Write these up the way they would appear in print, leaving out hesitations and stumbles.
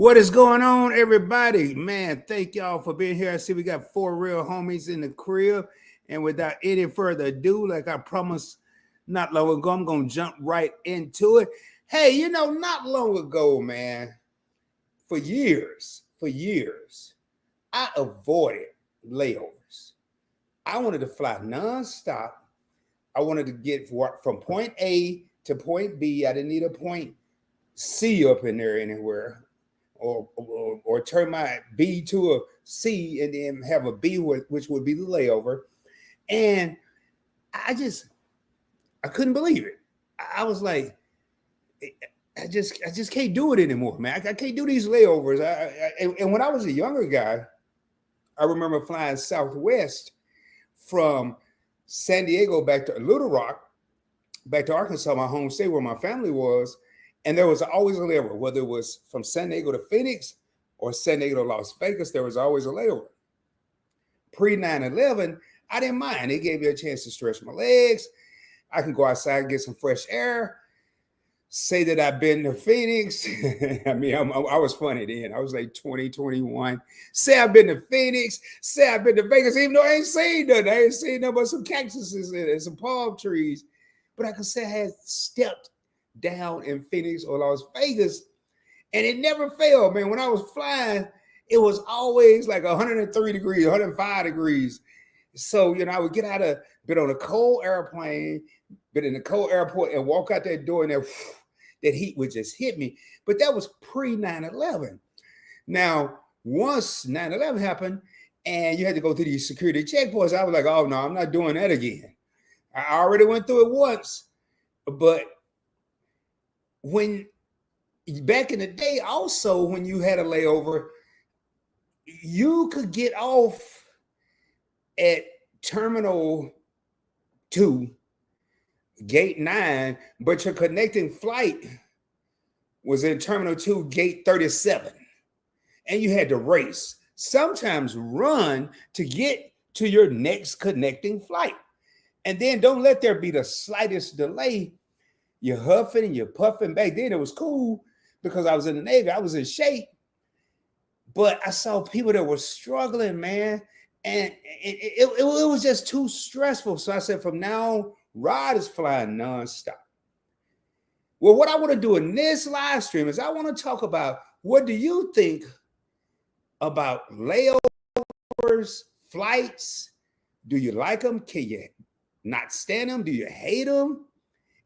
What is going on, everybody? Man, thank y'all for being here. I see we got four real homies in the crib. And without any further ado, like I promised not long ago, I'm going to jump right into it. Hey, not long ago, man, for years, I avoided layovers. I wanted to fly nonstop. I wanted to get from point A to point B. I didn't need a point C up in there anywhere. Or turn my B to a C and then have a B which would be the layover. And I couldn't believe it. I was like, I just can't do it anymore, man. I can't do these layovers. And when I was a younger guy, I remember flying Southwest from San Diego back to Little Rock, back to Arkansas, my home state where my family was. And there was always a layover, whether it was from San Diego to Phoenix or San Diego to Las Vegas, there was always a layover. Pre 9/11, I didn't mind. It gave me a chance to stretch my legs. I can go outside and get some fresh air. Say that I've been to Phoenix. I mean, I was funny then. I was like 20, 21. Say I've been to Phoenix. Say I've been to Vegas, even though I ain't seen nothing. I ain't seen nothing but some cactuses and some palm trees. But I could say I had stepped down in Phoenix or Las Vegas, and it never failed, man. When I was flying, it was always like 103 degrees, 105 degrees. So, I would get been on a cold airplane, been in a cold airport, and walk out that door, and that heat would just hit me. But that was pre 9/11. Now, once 9/11 happened, and you had to go through these security checkpoints, I was like, oh no, I'm not doing that again. I already went through it once, but when back in the day, also when you had a layover, you could get off at Terminal 2, Gate 9, but your connecting flight was in Terminal 2, Gate 37. And you had to race, sometimes run to get to your next connecting flight. And then don't let there be the slightest delay. You're huffing and you're puffing. Back then it was cool because I was in the Navy. I was in shape. But I saw people that were struggling, man. And it was just too stressful. So I said, from now on, Rod is flying nonstop. Well, what I want to do in this live stream is I want to talk about, what do you think about layovers, flights? Do you like them? Can you not stand them? Do you hate them?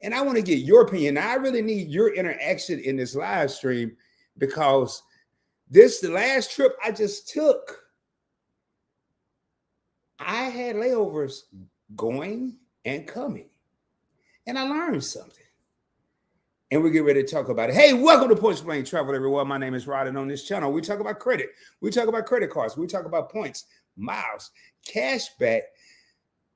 And I want to get your opinion. I really need your interaction in this live stream, because the last trip I just took, I had layovers going and coming, and I learned something. And we'll get ready to talk about it. Hey, welcome to Point Blank Travel, everyone. My name is Rod, and on this channel, we talk about credit. We talk about credit cards. We talk about points, miles, cash back,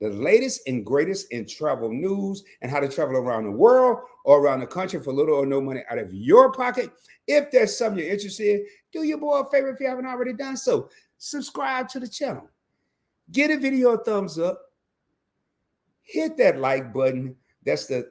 the latest and greatest in travel news, and how to travel around the world or around the country for little or no money out of your pocket. If there's something you're interested in, do your boy a favor if you haven't already done so. Subscribe to the channel. Get a video a thumbs up. Hit that like button. That's the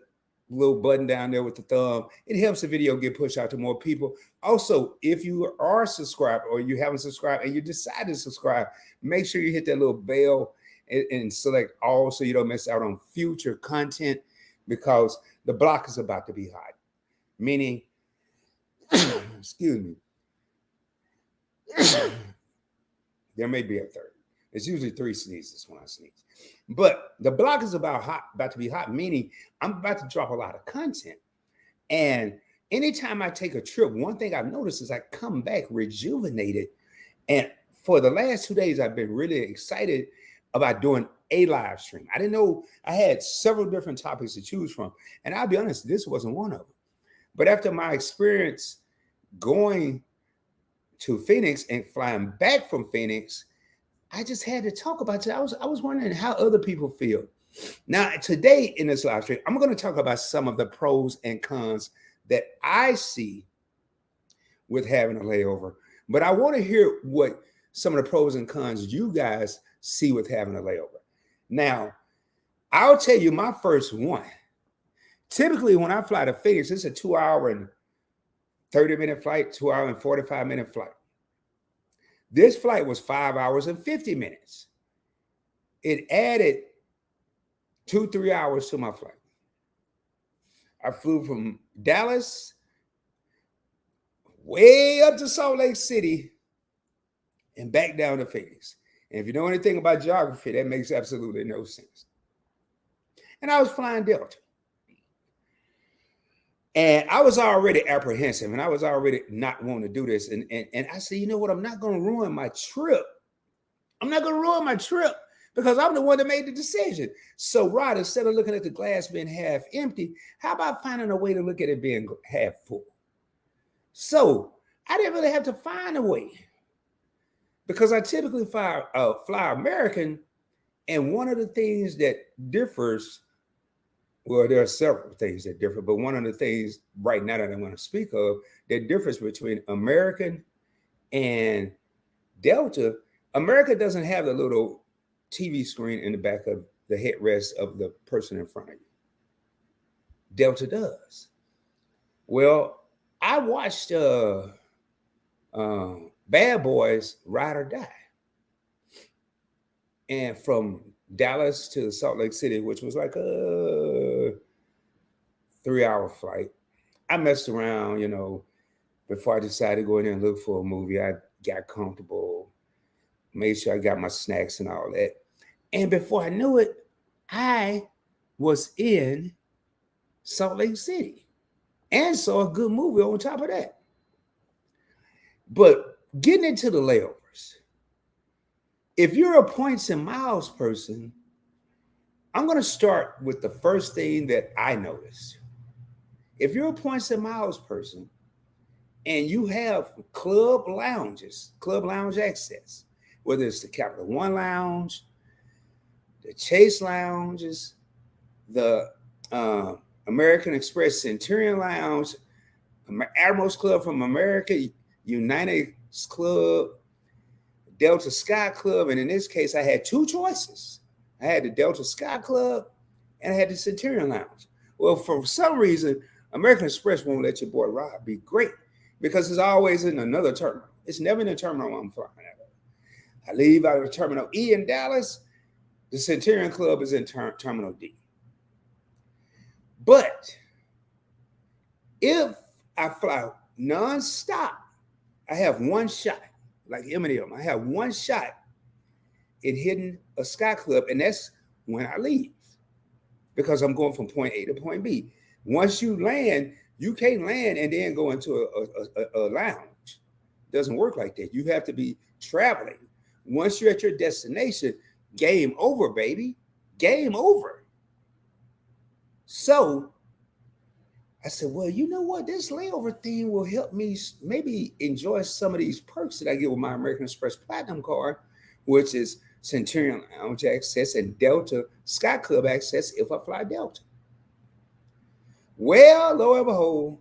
little button down there with the thumb. It helps the video get pushed out to more people. Also, if you are subscribed or you haven't subscribed and you decide to subscribe, make sure you hit that little bell and select all so you don't miss out on future content, because the block is about to be hot. Meaning, excuse me, there may be a third. It's usually 3 sneezes when I sneeze. But the block is about to be hot, meaning I'm about to drop a lot of content. And anytime I take a trip, one thing I've noticed is I come back rejuvenated. And for the last 2 days, I've been really excited about doing a live stream. I didn't know I had several different topics to choose from. And I'll be honest, this wasn't one of them. But after my experience going to Phoenix and flying back from Phoenix, I just had to talk about it. I was wondering how other people feel. Now, today in this live stream, I'm going to talk about some of the pros and cons that I see with having a layover. But I want to hear what some of the pros and cons you guys see with having a layover. Now, I'll tell you my first one. Typically, when I fly to Phoenix, it's a 2 hour and 30-minute flight, 2 hour and 45-minute flight. This flight was 5 hours and 50 minutes. It added 2-3 hours to my flight. I flew from Dallas way up to Salt Lake City and back down to Phoenix. And if you know anything about geography, that makes absolutely no sense. And I was flying Delta. And I was already apprehensive, and I was already not wanting to do this. And I said, you know what? I'm not going to ruin my trip. I'm not going to ruin my trip because I'm the one that made the decision. So, Rod, instead of looking at the glass being half empty, how about finding a way to look at it being half full? So I didn't really have to find a way because I typically fly American. And one of the things that differs, well, there are several things that differ, but one of the things right now that I want to speak of that differs between American and Delta, America doesn't have the little TV screen in the back of the headrest of the person in front of you. Delta does. Well, I watched Bad Boys Ride or Die. And from Dallas to Salt Lake City, which was like a 3-hour flight, I messed around, before I decided to go in there and look for a movie. I got comfortable, made sure I got my snacks and all that. And before I knew it, I was in Salt Lake City and saw a good movie on top of that. But getting into the layovers, if you're a points and miles person, I'm going to start with the first thing that I noticed. If you're a points and miles person and you have club lounge access, whether it's the Capital One Lounge, the Chase Lounges, the American Express Centurion Lounge, Admirals Club from America, United's Club, Delta Sky Club, and in this case, I had two choices. I had the Delta Sky Club and I had the Centurion Lounge. Well, for some reason, American Express won't let your boy Rob be great because it's always in another terminal. It's never in the terminal I'm flying out of. I leave out of Terminal E in Dallas. The Centurion Club is in Terminal D. But if I fly nonstop, I have one shot, like Eminem. I have one shot in hitting a Sky Club, and that's when I leave because I'm going from point A to point B. Once you land, you can't land and then go into a lounge. It doesn't work like that. You have to be traveling. Once you're at your destination, game over, baby. Game over. So I said, well, you know what? This layover thing will help me maybe enjoy some of these perks that I get with my American Express Platinum card, which is Centurion Lounge access and Delta Sky Club access if I fly Delta. Well, lo and behold,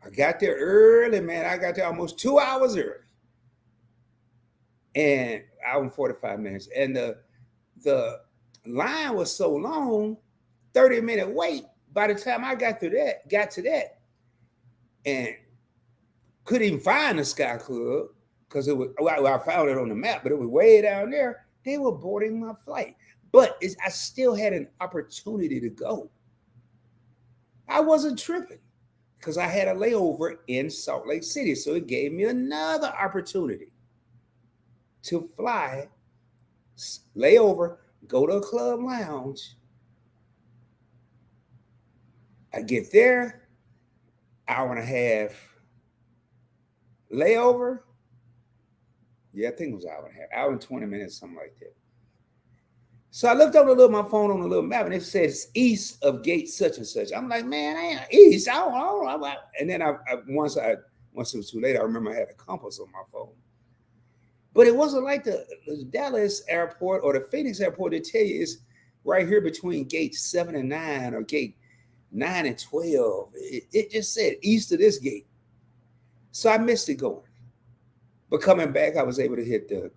I got there early, man. I got there almost 2 hours early. And hour and 45 minutes. And the line was so long, 30-minute wait. By the time I got to that, and couldn't even find the Sky Club because it was, well, I found it on the map, but it was way down there. They were boarding my flight. But I still had an opportunity to go. I wasn't tripping because I had a layover in Salt Lake City. So it gave me another opportunity to fly, layover, go to a club lounge. I get there, hour and a half layover. Yeah, I think it was hour and a half, hour and 20 minutes, something like that. So I looked up my phone on the little map, and it says east of gate such and such. I'm like, man, I ain't east. I don't know. And then once it was too late, I remember I had a compass on my phone. But it wasn't like the Dallas airport or the Phoenix airport. They tell you it's right here between gate 7 and 9 or gate 9 and 12. It just said east of this gate. So I missed it going. But coming back, I was able to hit the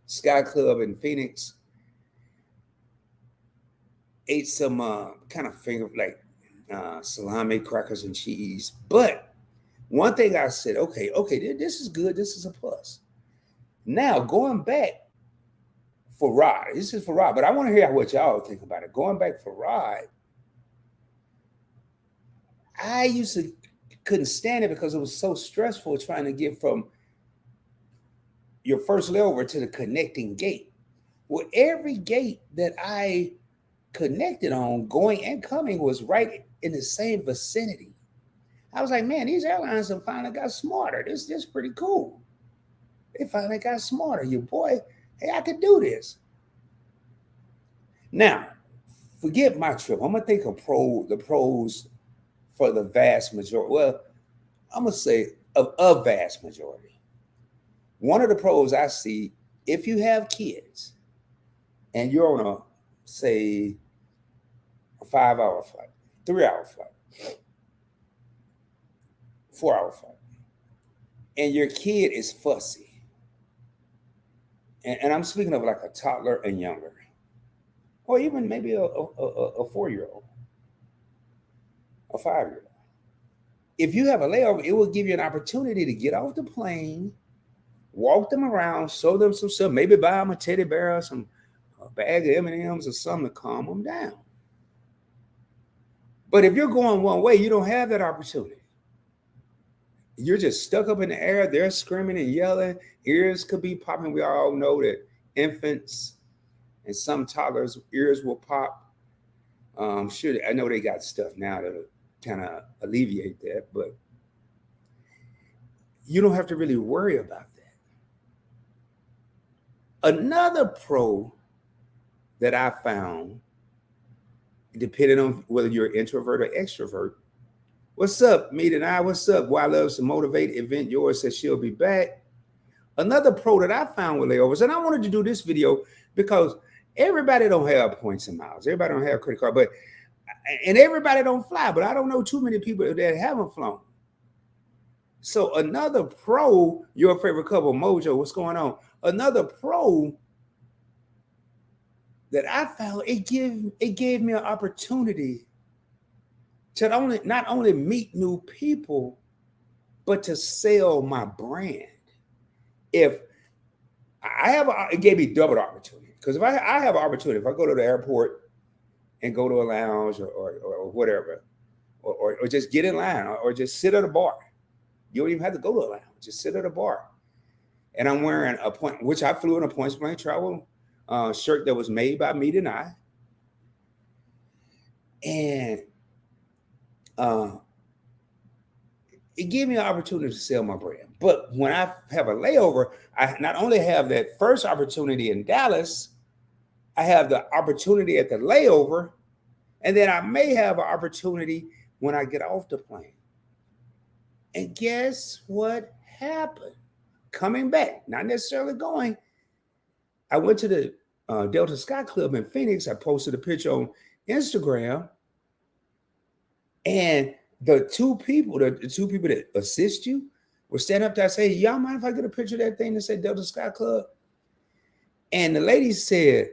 Sky Club in Phoenix. Ate some kind of finger, like salami, crackers, and cheese. But one thing I said, okay, this is good. This is a plus. Now going back for Rod, this is for Rod, but I want to hear what y'all think about it. Going back for Rod, I used to couldn't stand it because it was so stressful trying to get from your first layover to the connecting gate. Well, every gate that I connected on, going and coming, was right in the same vicinity. I was like, man, these airlines have finally got smarter. This is pretty cool. They finally got smarter. Your boy, hey, I could do this. Now, forget my trip. I'm gonna think of the pros for the vast majority. Well, I'm gonna say of a vast majority. One of the pros I see, if you have kids and you're on a, say, a 5-hour flight, 3-hour flight, 4-hour flight, and your kid is fussy, and I'm speaking of like a toddler and younger, or even maybe a 4-year-old, a 5-year-old. If you have a layover, it will give you an opportunity to get off the plane, walk them around, show them some stuff, maybe buy them a teddy bear or some a bag of M&Ms or something to calm them down. But if you're going one way, you don't have that opportunity. You're just stuck up in the air. They're screaming and yelling. Ears could be popping. We all know that infants and some toddlers' ears will pop. Sure, I know they got stuff now that'll kind of alleviate that, but you don't have to really worry about that. Another pro that I found, depending on whether you're introvert or extrovert. What's up, Meet and I? What's up? Why loves to motivate. Event Yours says she'll be back. Another pro that I found with layovers, and I wanted to do this video because everybody don't have points and miles. Everybody don't have credit card, and everybody don't fly. But I don't know too many people that haven't flown. So another pro, your favorite couple, Mojo, what's going on? Another pro that I found, it gave me an opportunity to not only meet new people, but to sell my brand. If it gave me double opportunity, because if I have an opportunity, if I go to the airport and go to a lounge or whatever, or just get in line or just sit at a bar, you don't even have to go to a lounge, just sit at a bar. And I'm wearing which I flew in a points blank travel shirt that was made by Meet and I. And it gave me an opportunity to sell my brand. But when I have a layover, I not only have that first opportunity in Dallas, I have the opportunity at the layover, and then I may have an opportunity when I get off the plane. And guess what happened? Coming back, not necessarily going, I went to the Delta Sky Club in Phoenix. I posted a picture on Instagram, and the two people that assist you were standing up there. I say, y'all mind if I get a picture of that thing that said Delta Sky Club? And the lady said,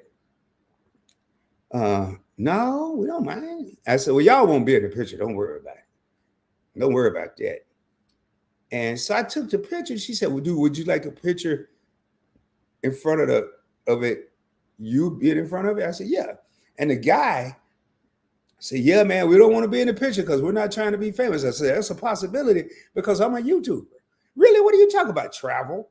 no, we don't mind. I said, well, y'all won't be in the picture. Don't worry about it. Don't worry about that. And so I took the picture. She said, well, would you like a picture in front of it? You being in front of it? I said, yeah. And the guy said, yeah, man, we don't want to be in the picture because we're not trying to be famous. I said, that's a possibility because I'm a YouTuber. Really? What are you talking about? Travel?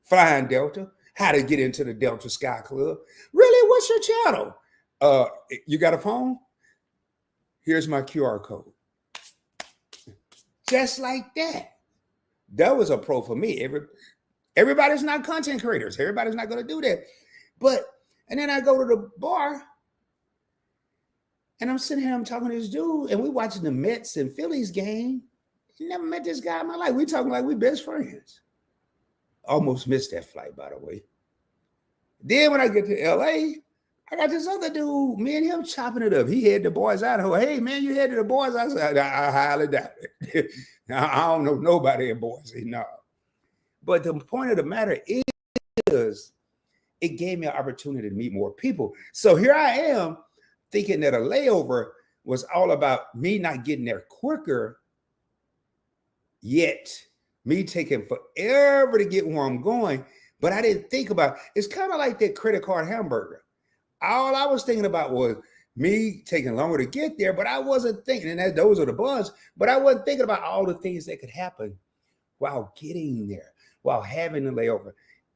Flying Delta? How to get into the Delta Sky Club? Really? What's your channel? You got a phone? Here's my QR code. Just like that. That was a pro for me. Everybody's not content creators. Everybody's not going to do that. And then I go to the bar and I'm sitting here, I'm talking to this dude, and we watching the Mets and Phillies game. Never met this guy in my life. We talking like we best friends. Almost missed that flight, by the way. Then when I get to LA, I got this other dude, me and him chopping it up. He headed to Boys Idaho. Hey, man, you headed to Boys? I said, I highly doubt it. I don't know nobody in Boise, no. But the point of the matter is, it gave me an opportunity to meet more people. So here I am thinking that a layover was all about me not getting there quicker, yet me taking forever to get where I'm going. But I didn't think about it's kind of like that credit card hamburger. All I was thinking about was me taking longer to get there, but I wasn't thinking, and those are the buns, but I wasn't thinking about all the things that could happen while getting there, while having the layover,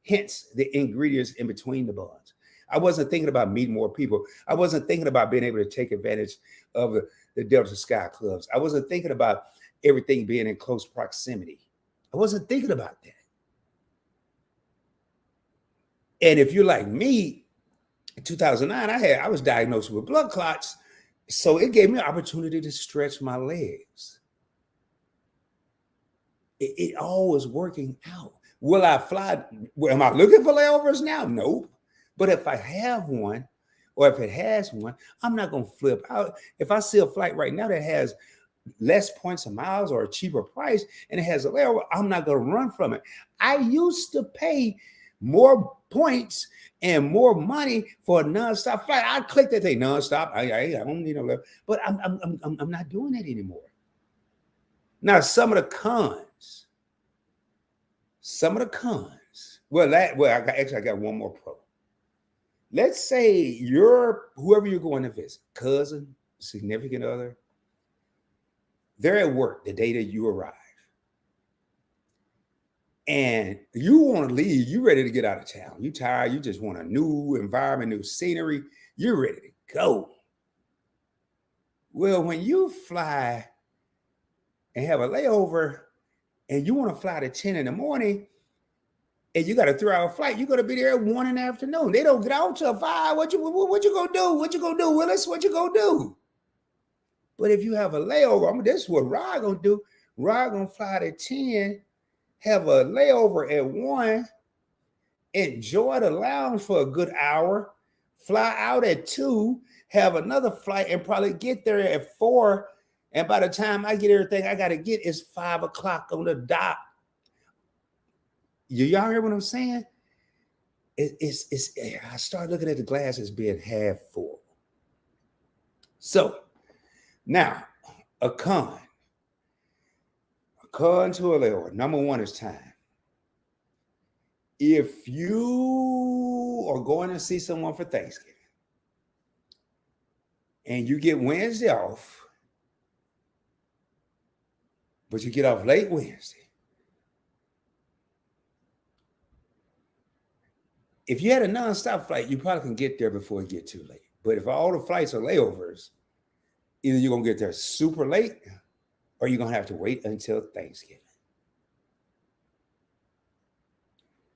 hence the ingredients in between the buns. I wasn't thinking about meeting more people. I wasn't thinking about being able to take advantage of the Delta Sky Clubs. I wasn't thinking about everything being in close proximity. I wasn't thinking about that. And if you're like me, in 2009, I was diagnosed with blood clots, so it gave me an opportunity to stretch my legs. It all was working out. Will I fly? Am I looking for layovers now? Nope. But if I have one, or if it has one, I'm not going to flip out. If I see a flight right now that has less points and miles or a cheaper price and it has a layover, I'm not going to run from it. I used to pay more points and more money for a nonstop flight. I clicked that thing nonstop. I don't need no layover, but I'm not doing that anymore. Now, some of the cons. I got one more pro. Let's say you're whoever you're going to visit, cousin, significant other. They're at work the day that you arrive. And you want to leave, you're ready to get out of town. You're tired, you just want a new environment, new scenery. You're ready to go. Well, when you fly and have a layover and you want to fly at 10 in the morning and you got a 3-hour flight, you're going to be there at 1 in the afternoon. They don't get out till 5. What you going to do? What you going to do, Willis? What you going to do? But if you have a layover, this is what Rod going to do. Rod going to fly at 10, have a layover at 1, enjoy the lounge for a good hour, fly out at 2, have another flight, and probably get there at 4. And by the time I get everything I got to get, it's 5 o'clock on the dot. Y'all hear what I'm saying? I start looking at the glass as being half full. So now, a con to a layover. Number one is time. If you are going to see someone for Thanksgiving and you get Wednesday off, but you get off late Wednesday, if you had a nonstop flight, you probably can get there before it get too late. But if all the flights are layovers, either you're going to get there super late or you're going to have to wait until Thanksgiving.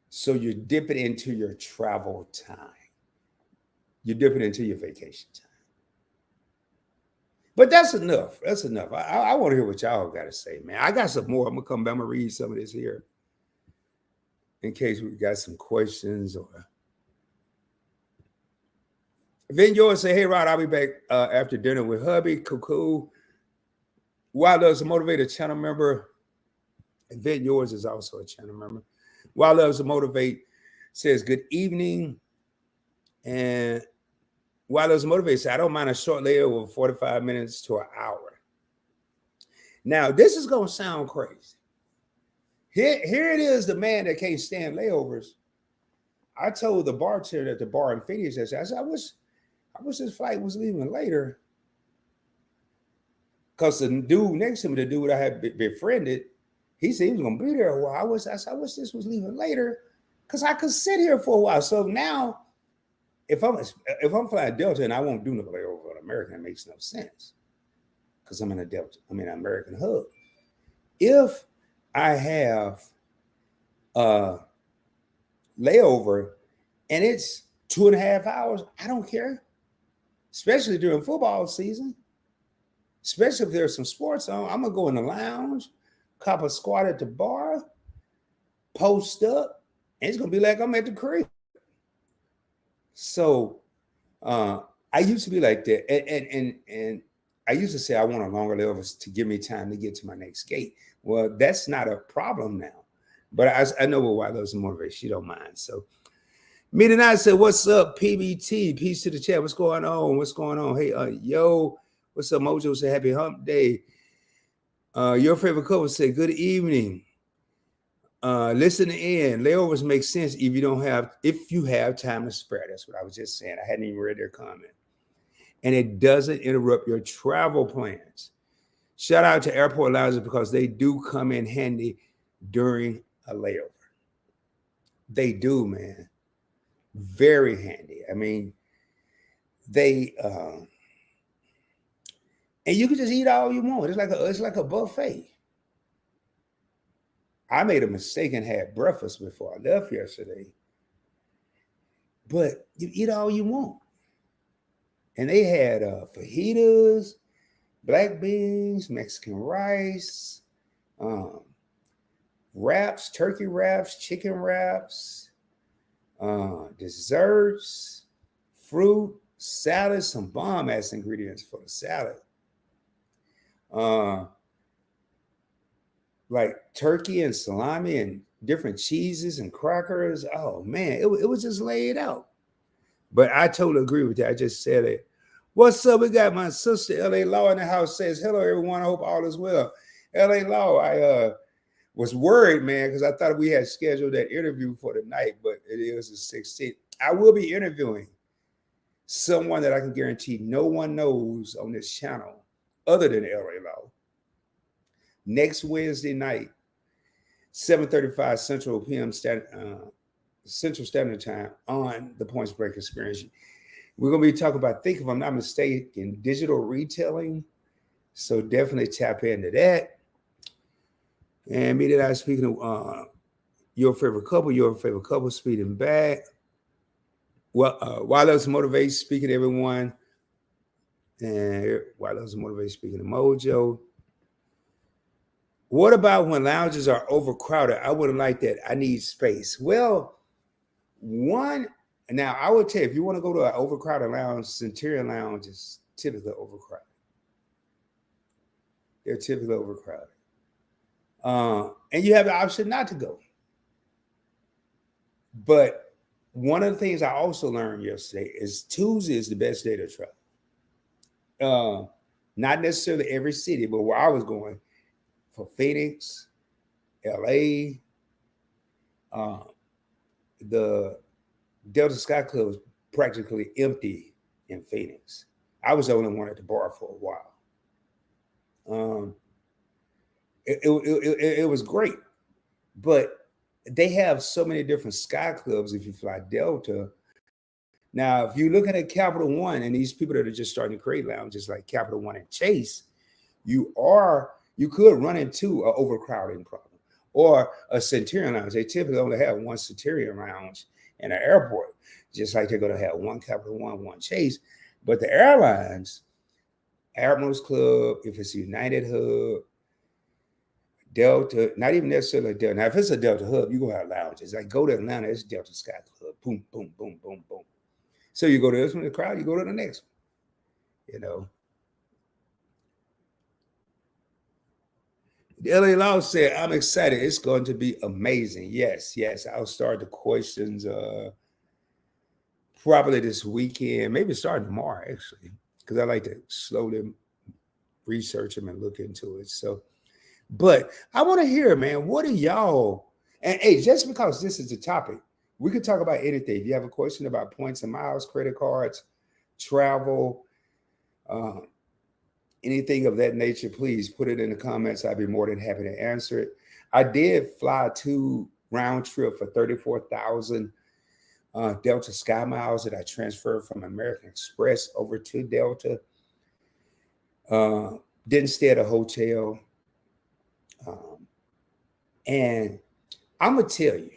So you're dipping into your travel time. You're dipping into your vacation time. But that's enough. That's enough. I want to hear what y'all got to say, man. I got some more. I'm going to come back and read some of this here in case we got some questions or. Then yours say, hey, Rod, I'll be back after dinner with hubby. Cuckoo. Wild Loves a Motivate channel member. And then yours is also a channel member. Wild Loves to Motivate says, good evening. And Wild Loves to Motivate says, I don't mind a short layover of 45 minutes to an hour. Now, this is going to sound crazy. Here it is, the man that can't stand layovers. I told the bartender at the bar in Phoenix, I said, I wish this flight was leaving later. Because the dude next to me, the dude I had befriended, he said he was going to be there a while. I wish this was leaving later because I could sit here for a while. So now, if I'm flying Delta and I won't do no layover on American, it makes no sense because I'm in a Delta. I'm in an American hub. If I have a layover and it's 2.5 hours, I don't care. Especially during football season. Especially if there's some sports on. I'm going to go in the lounge, cop a squat at the bar, post up, and it's going to be like I'm at the crib. So I used to be like that. And I used to say I want a longer layover to give me time to get to my next gate. Well, that's not a problem now. But I know what Wild Loves to Motivate. She don't mind. So me tonight said, what's up, PBT? Peace to the chat. What's going on? What's going on? Hey, yo, What's up, Mojo? Say happy hump day. Your favorite couple say good evening. Listen in. Layovers make sense if you have time to spare. That's what I was just saying. I hadn't even read their comment. And it doesn't interrupt your travel plans. Shout out to airport lounges because they do come in handy during a layover. They do, man. Very handy. I mean, they and you can just eat all you want. It's like a buffet. I made a mistake and had breakfast before I left yesterday. But you eat all you want. And they had fajitas, black beans, Mexican rice, wraps, turkey wraps, chicken wraps, desserts, fruit, salad, some bomb-ass ingredients for the salad. Like turkey and salami and different cheeses and crackers. Oh man, it was just laid out. But I totally agree with that. I just said it. What's up? We got my sister LA Law in the house. Says hello, everyone. I hope all is well. LA Law, I was worried, man, because I thought we had scheduled that interview for tonight, but it is the 16th. I will be interviewing someone that I can guarantee no one knows on this channel other than LA Law. Next Wednesday night, 7:35 Central Standard Time on the Points Break Experience. We're going to be talking about, I think if I'm not mistaken, digital retailing. So definitely tap into that. And me that I speaking of your favorite couple speeding back. Well, while those motivate speaking to everyone, and while those motivate speaking to Mojo. What about when lounges are overcrowded? I wouldn't like that. I need space. Well, now I would tell you, if you want to go to an overcrowded lounge, Centurion Lounge is typically overcrowded. They're typically overcrowded. And you have the option not to go. But one of the things I also learned yesterday is Tuesday is the best day to travel. Not necessarily every city, but where I was going, for Phoenix, LA, the Delta Sky Club was practically empty in Phoenix. I was the only one at the bar for a while. It was great, but they have so many different Sky Clubs if you fly Delta. Now, if you look at Capital One and these people that are just starting to create lounges like Capital One and Chase, you could run into an overcrowding problem. Or a Centurion Lounge. They typically only have one Centurion Lounge in an airport, just like they're going to have one Capital One, one Chase. But the airlines, Admirals Club, if it's United Hub, Delta, not even necessarily Delta. Now, if it's a Delta Hub, you're going to have lounges. Like go to Atlanta, it's Delta Sky Club. Boom, boom, boom, boom, boom. So you go to this one, the crowd, you go to the next one, you know. The LA Law said, I'm excited. It's going to be amazing. Yes. I'll start the questions probably this weekend, maybe starting tomorrow, actually, because I like to slowly research them and look into it. So, but I want to hear, man, what are y'all? And hey, just because this is the topic, we could talk about anything. If you have a question about points and miles, credit cards, travel, anything of that nature, please put it in the comments. I'd be more than happy to answer it. I did fly 2 round trip for 34,000 Delta Sky Miles that I transferred from American Express over to Delta. Didn't stay at a hotel. And I'm going to tell you,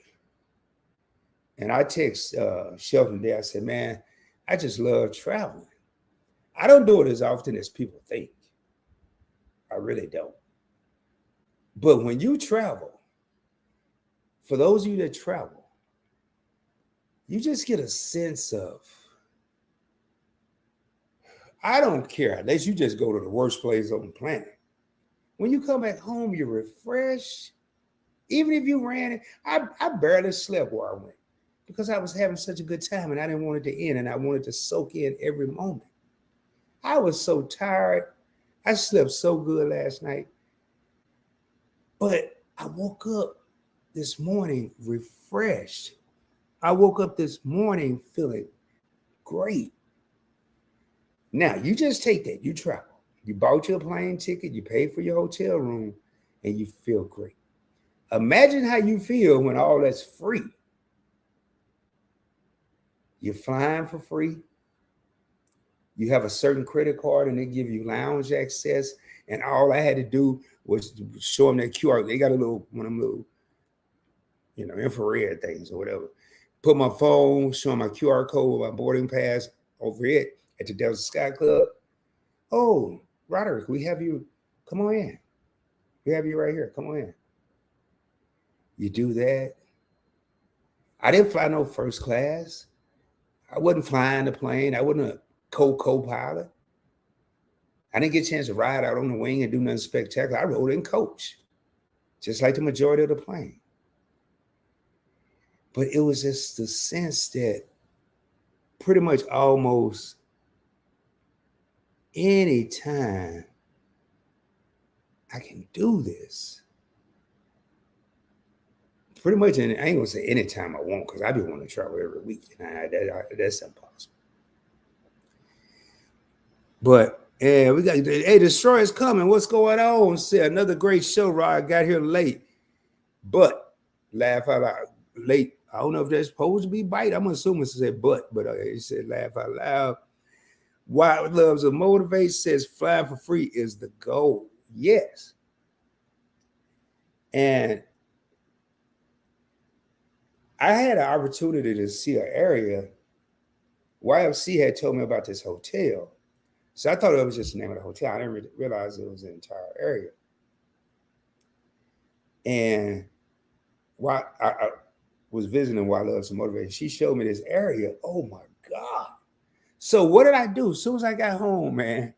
and I text Shelton there, I said, man, I just love traveling. I don't do it as often as people think. I really don't. But when you travel, for those of you that travel, you just get a sense of, I don't care, unless you just go to the worst place on the planet. When you come back home, you're refreshed. Even if you ran it, I barely slept where I went because I was having such a good time and I didn't want it to end and I wanted to soak in every moment. I was so tired. I slept so good last night. But I woke up this morning refreshed. I woke up this morning feeling great. Now, you just take that. You travel. You bought your plane ticket, you paid for your hotel room, and you feel great. Imagine how you feel when all that's free. You're flying for free. You have a certain credit card and they give you lounge access. And all I had to do was show them that QR. They got a little, one of them little, infrared things or whatever. Put my phone, show my QR code, my boarding pass over it at the Delta Sky Club. Oh, Roderick, we have you. Come on in. We have you right here. Come on in. You do that. I didn't fly no first class. I wasn't flying the plane. I wasn't a co-pilot. I didn't get a chance to ride out on the wing and do nothing spectacular. I rode in coach, just like the majority of the plane. But it was just the sense that pretty much almost any time I can do this. Pretty much, and I ain't gonna say anytime I want, because I do want to travel every week. That's impossible. But yeah, we got Destroyer's coming. What's going on? See, another great show, Rod. Got here late, but laugh out loud. Late. I don't know if that's supposed to be bite. I'm assuming it said but it said laugh out loud. Wild Loves to Motivate says flying for free is the goal. Yes. And I had an opportunity to see an area. YFC had told me about this hotel. So I thought it was just the name of the hotel. I didn't realize it was the entire area. And while I was visiting Wild Loves to Motivate, she showed me this area. Oh my God. So what did I do? As soon as I got home, man,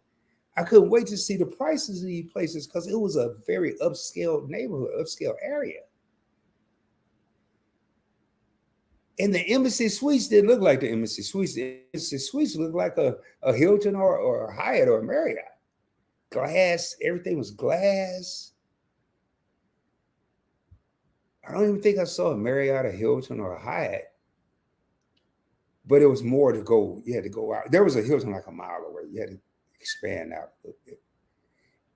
I couldn't wait to see the prices of these places because it was a very upscale neighborhood, upscale area. And the Embassy Suites didn't look like the Embassy Suites. The Embassy Suites looked like a Hilton or a Hyatt or a Marriott. Glass, everything was glass. I don't even think I saw a Marriott, a Hilton, or a Hyatt. But it was more to go. You had to go out. There was a Hilton like a mile away. You had to expand out a little bit.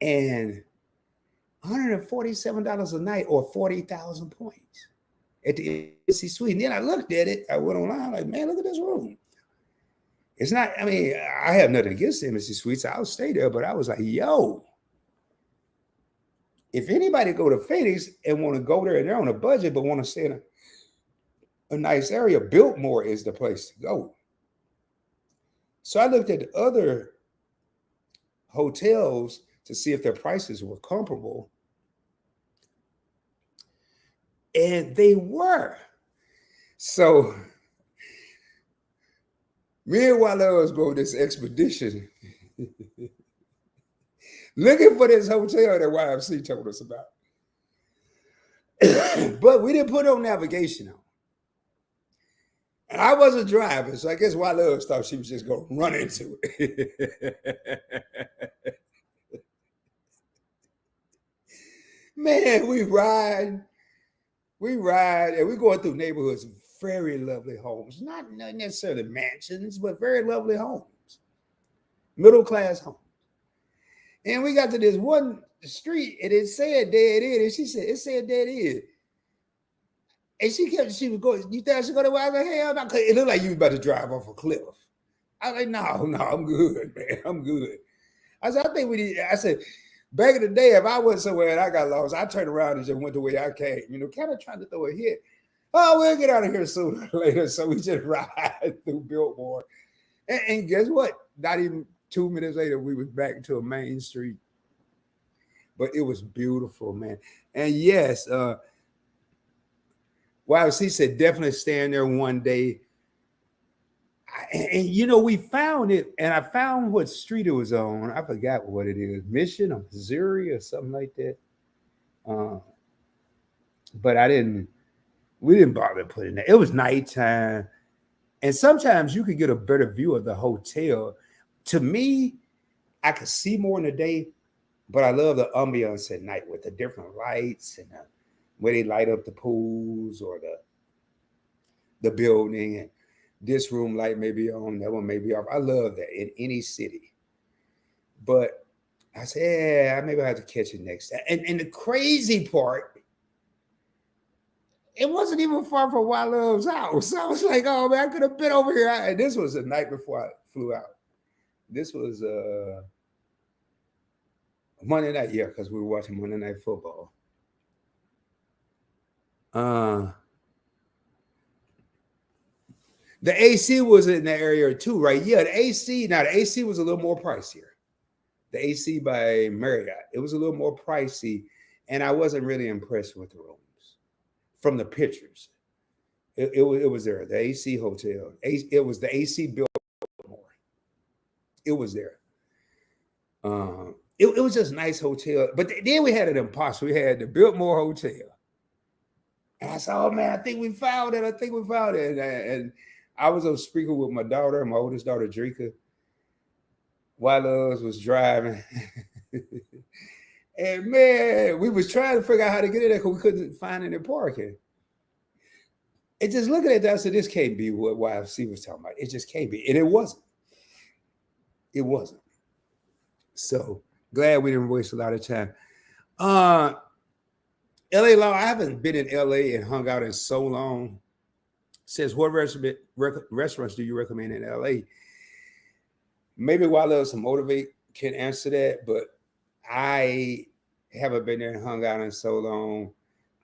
And $147 a night or 40,000 points at the Embassy Suite. And then I looked at it. I went online like, man, look at this room. It's not, I mean, I have nothing against the Embassy Suites. I'll stay there. But I was like, yo, if anybody go to Phoenix and want to go there and they're on a budget but want to stay in a nice area, Biltmore is the place to go. So I looked at the other hotels to see if their prices were comparable. And they were. So me and Wild Loves go this expedition looking for this hotel that YFC told us about. But we didn't put no navigation on. And I wasn't driving, so I guess Wild Loves thought she was just going to run into it. Man, we ride, and we're going through neighborhoods of very lovely homes. Not necessarily mansions, but very lovely homes. Middle-class homes. And we got to this one street, and it said dead end. And she said, it said dead end. And she was going, you think I should go to Wild Hell? No, it looked like you was about to drive off a cliff. I was like, no, I'm good, man. I'm good. I said, I said, back in the day, if I went somewhere and I got lost, I turned around and just went the way I came, kind of trying to throw a hit. Oh, we'll get out of here sooner or later. So we just ride through Biltmore. And guess what? Not even 2 minutes later, we was back to a main street. But it was beautiful, man. And yes, YFC said definitely stand there one day. And we found it, and I found what street it was on. I forgot what it is, Mission or Missouri or something like that. But we didn't bother putting that. It was nighttime, and sometimes you could get a better view of the hotel. To me, I could see more in the day, but I love the ambiance at night with the different lights and where they light up the pools or the building, and this room light may be on, that one may be off. I love that in any city. But I said, yeah, maybe I have to catch it next time. And the crazy part, it wasn't even far from Love's house. So I was like, oh man, I could have been over here. And this was the night before I flew out. This was Monday night, yeah, because we were watching Monday Night Football. The AC was in the area too, right? Yeah, the AC. Now the AC was a little more pricier. The AC by Marriott, it was a little more pricey, and I wasn't really impressed with the rooms from the pictures. It was there, the AC hotel. It was the AC Biltmore. It was there. It was just a nice hotel. But then we had an imposter. We had the Biltmore Hotel. And I said, oh man, I think we found it. I think we found it. And I was on speaker with my daughter, my oldest daughter, Drika, while Loves was driving. And man, we was trying to figure out how to get in there because we couldn't find any parking. And just looking at that, I said, this can't be what YFC was talking about. It just can't be. And it wasn't. It wasn't. So glad we didn't waste a lot of time. LA Law, I haven't been in LA and hung out in so long. Says, what restaurants do you recommend in LA? Maybe while there's some motivate can answer that, but I haven't been there and hung out in so long.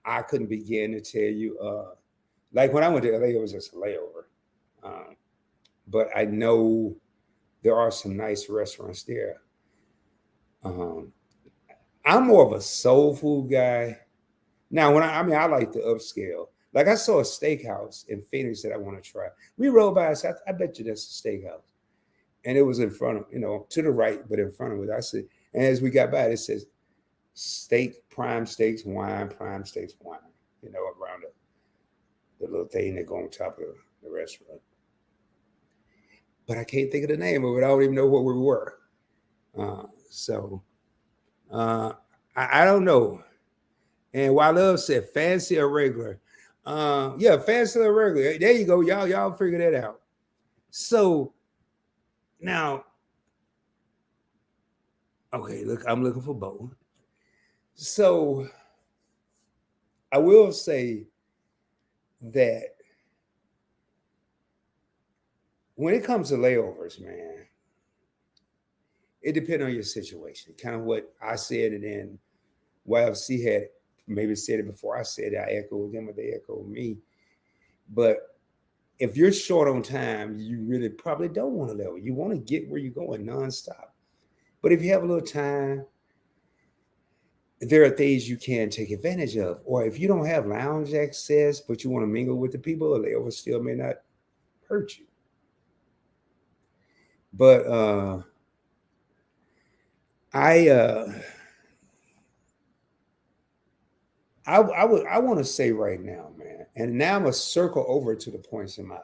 I couldn't begin to tell you. Like when I went to LA, it was just a layover. But I know there are some nice restaurants there. I'm more of a soul food guy. Now, when I like the upscale. Like I saw a steakhouse in Phoenix that I want to try. We rode by, I said, I bet you that's a steakhouse. And it was in front of, to the right, but in front of it. I said, and as we got by, it says steak, prime steaks, wine, prime steaks, wine, around the little thing that go on top of the restaurant. But I can't think of the name of it. I don't even know what we were. I don't know. And while Love said fancy or regular, yeah, fancy or regular. There you go, y'all figure that out. So now, okay, look, I'm looking for both. So I will say that when it comes to layovers, man, it depends on your situation. Kind of what I said, and then YFC had maybe said it before I said it. I echoed them, or they echoed me. But if you're short on time, you really probably don't want to level. You want to get where you're going nonstop. But if you have a little time, there are things you can take advantage of. Or if you don't have lounge access, but you want to mingle with the people, a layover still may not hurt you. But I want to say right now, man, and now I'm gonna circle over to the points in my eyes.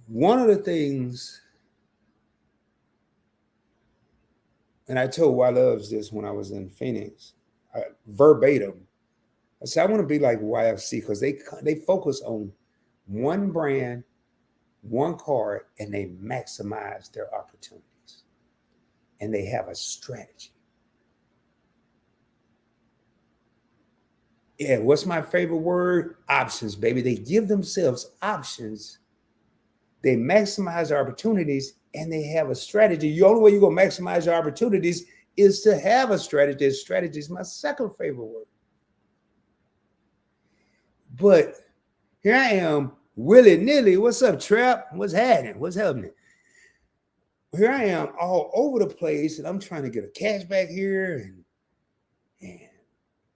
One of the things, and I told Y Loves this when I was in Phoenix, verbatim. I said I want to be like YFC because they focus on one brand, one card, and they maximize their opportunities, and they have a strategy. Yeah, what's my favorite word? Options, baby. They give themselves options. They maximize their opportunities, and they have a strategy. The only way you're going to maximize your opportunities is to have a strategy. Strategy is my second favorite word. But here I am, willy-nilly. What's up, Trap? What's happening? What's happening? Here I am all over the place, and I'm trying to get a cashback here and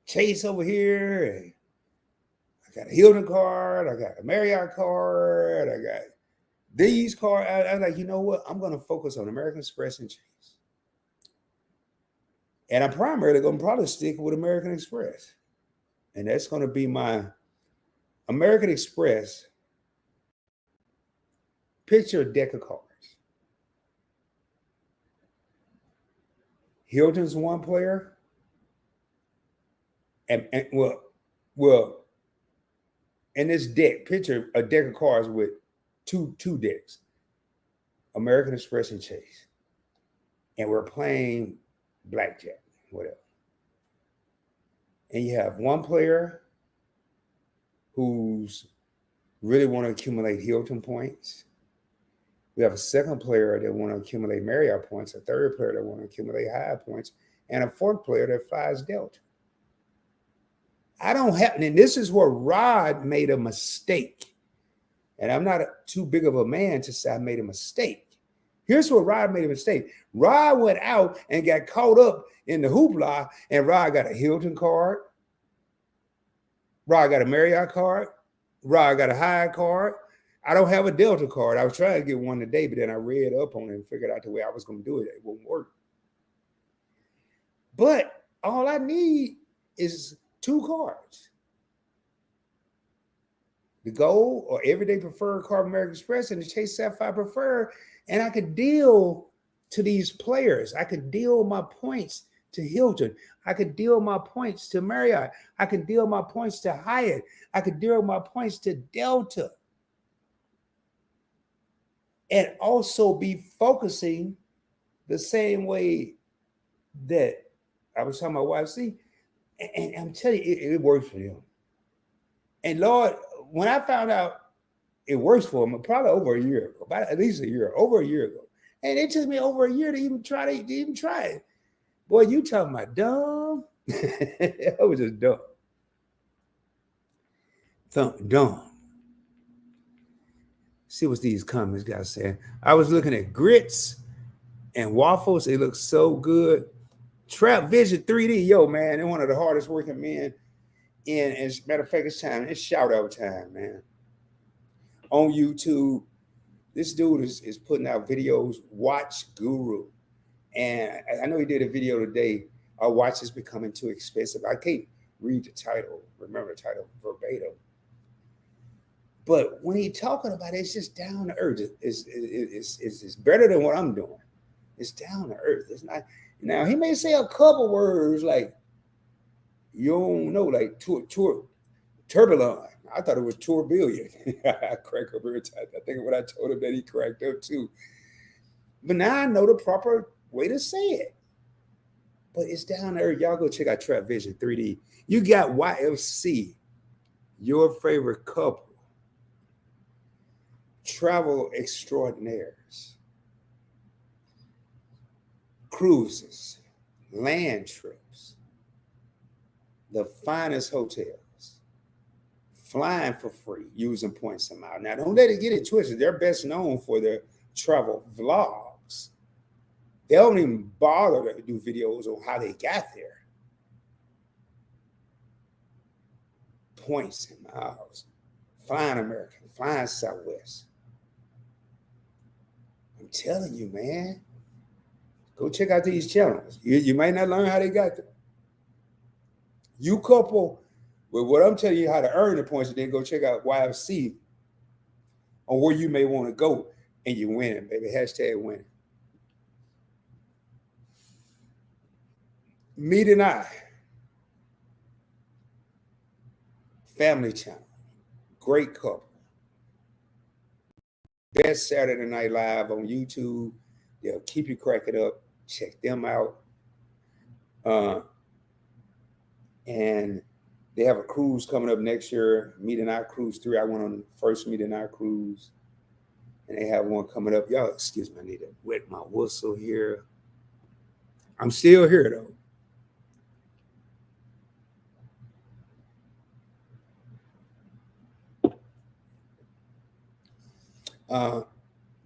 Chase over here. And I got a Hilton card. I got a Marriott card. I got these cards. I was like, you know what? I'm going to focus on American Express and Chase. And I'm primarily going to probably stick with American Express. And that's going to be my American Express. Picture a deck of cards. Hilton's one player, and well, in this deck, picture a deck of cards with two decks, American Express and Chase, and we're playing blackjack, whatever. And you have one player who's really want to accumulate Hilton points. We have a second player that want to accumulate Marriott points, a third player that want to accumulate Hyatt points, and a fourth player that flies Delta. I don't have, and this is where Rod made a mistake. And I'm not too big of a man to say I made a mistake. Here's where Rod made a mistake. Rod went out and got caught up in the hoopla, and Rod got a Hilton card. Rod got a Marriott card. Rod got a Hyatt card. I don't have a Delta card. I was trying to get one today, but then I read up on it and figured out the way I was going to do it. It won't work. But all I need is 2 cards. The Gold or Everyday Preferred card, American Express, and the Chase Sapphire Preferred, and I could deal to these players. I could deal my points to Hilton. I could deal my points to Marriott. I could deal my points to Hyatt. I could deal my points to Delta. And also be focusing the same way that I was talking about YFC. And I'm telling you, it works for them. And Lord, when I found out it works for them, probably over a year ago, about at least over a year ago. And it took me over a year to even try it. Boy, you talking about dumb? I was just dumb. Dumb. See what these comments guys saying. I was looking at grits and waffles. They look so good. Trap Vision 3D, yo, man, they're one of the hardest working men in. As a matter of fact, it's shout out time, man. On YouTube, this dude is putting out videos. Watch Guru, and I know he did a video today. Our watch is becoming too expensive. I can't read the title, remember the title verbatim. But when he's talking about it, it's just down to earth. It's better than what I'm doing. It's down to earth. It's not. Now he may say a couple words like you don't know, like turbulent. I thought it was tourbillon. I crack up every time. I think when I told him that, he cracked up too. But now I know the proper way to say it. But it's down there. Y'all go check out Trap Vision 3D. You got YFC, your favorite couple, travel extraordinaires, cruises, land trips, the finest hotels, flying for free, using points and miles. Now, don't let it get it twisted. They're best known for their travel vlogs. They don't even bother to do videos on how they got there. Points and miles, flying American, flying Southwest. I'm telling you, man, go check out these channels. You might not learn how they got there. You couple with what I'm telling you how to earn the points, and then go check out YFC on where you may want to go, and you win, baby. Hashtag winning. Meet and I, family channel, great couple. Best Saturday Night Live on YouTube. They'll keep you cracking up. Check them out. And they have a cruise coming up next year. Meet and I Cruise 3. I went on the first Meet and I Cruise. And they have one coming up. Y'all, excuse me, I need to wet my whistle here. I'm still here, though.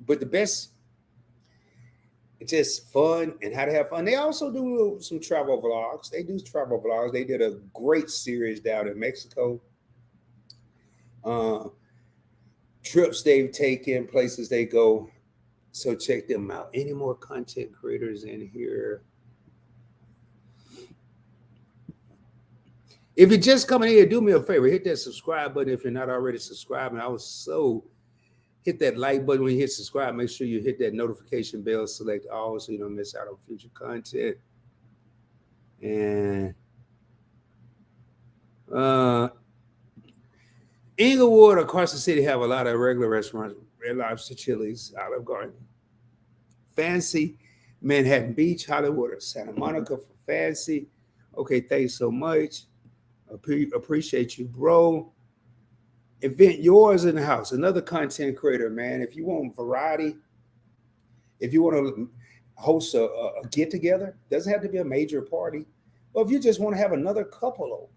But the best, it's just fun and how to have fun. They also do some travel vlogs. They do travel vlogs. They did a great series down in Mexico. Trips they've taken, places they go. So check them out. Any more content creators in here? If you're just coming here, do me a favor. Hit that subscribe button if you're not already subscribing. I was so hit that like button when you hit subscribe. Make sure you hit that notification bell, select all so you don't miss out on future content. And Inglewood or Carson City have a lot of regular restaurants: Red Lobster, Chili's, Olive Garden, Fancy, Manhattan Beach, Hollywood, or Santa Monica for Fancy. Okay, thanks so much. Appreciate you, bro. Event Yours in the house. Another content creator, man. If you want variety, if you want to host a get together, doesn't have to be a major party. Or if you just want to have another couple over,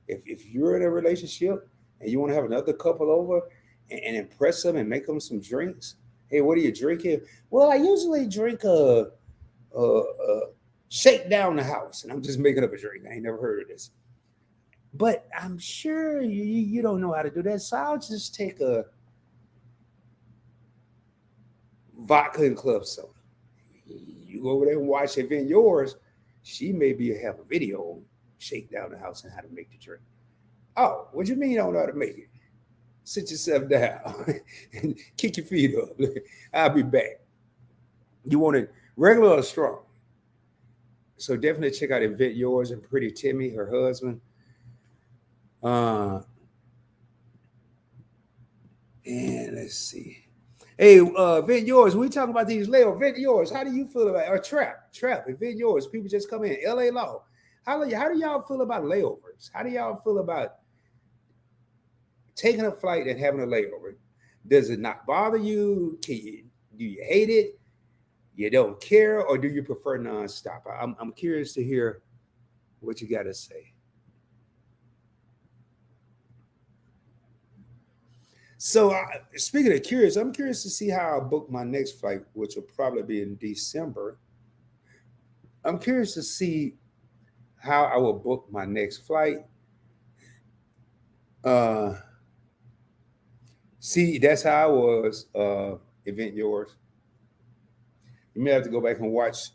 if you're in a relationship and you want to have another couple over and impress them and make them some drinks, hey, what are you drinking? Well, I usually drink a shake down the house, and I'm just making up a drink. I ain't never heard of this, but I'm sure you don't know how to do that. So I'll just take a vodka and club soda. You go over there and watch Event Yours. She maybe have a video on shake down the house and how to make the drink. Oh, what do you mean you don't know how to make it? Sit yourself down and kick your feet up. I'll be back. You want it regular or strong? So definitely check out Event Yours and Pretty Timmy, her husband. And let's see. Hey, Event Yours, we talking about these layovers. Event Yours, how do you feel about or trap? Event Yours, people just come in. LA Law. How do y'all feel about layovers? How do y'all feel about taking a flight and having a layover? Does it not bother you? Do you hate it? You don't care, or do you prefer nonstop? I'm curious to hear what you got to say. So, speaking of curious, I'm curious to see how I book my next flight, which will probably be in December. I'm curious to see how I will book my next flight. See, that's how I was. Event Yours. You may have to go back and watch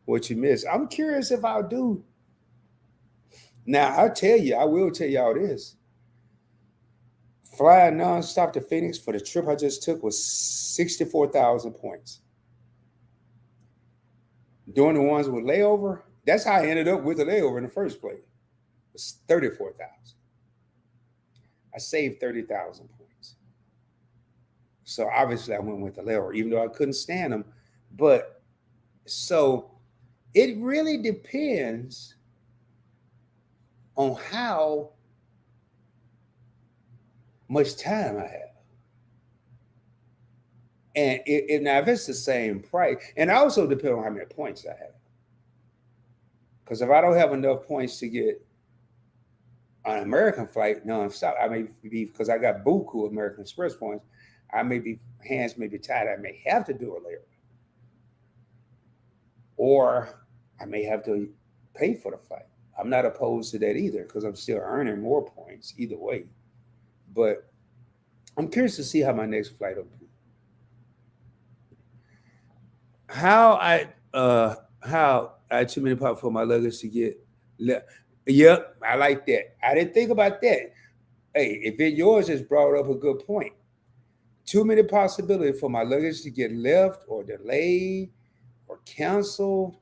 what you missed. I'm curious if I'll do. Now, I will tell y'all this. Flying nonstop to Phoenix for the trip I just took was 64,000 points. Doing the ones with layover, that's how I ended up with the layover in the first place. It was 34,000. I saved 30,000 points. So obviously I went with the layover, even though I couldn't stand them. But so it really depends on how much time I have. And now if it's the same price, and also depend on how many points I have. Because if I don't have enough points to get an American flight nonstop, I may be, because I got buku American Express points, hands may be tied. I may have to do a layover. Or I may have to pay for the flight. I'm not opposed to that either, because I'm still earning more points either way. But I'm curious to see how my next flight will be. How I had too many pounds for my luggage to get left. Yep, I like that. I didn't think about that. Hey, Event Yours just brought up a good point. Too many possibilities for my luggage to get left or delayed or canceled.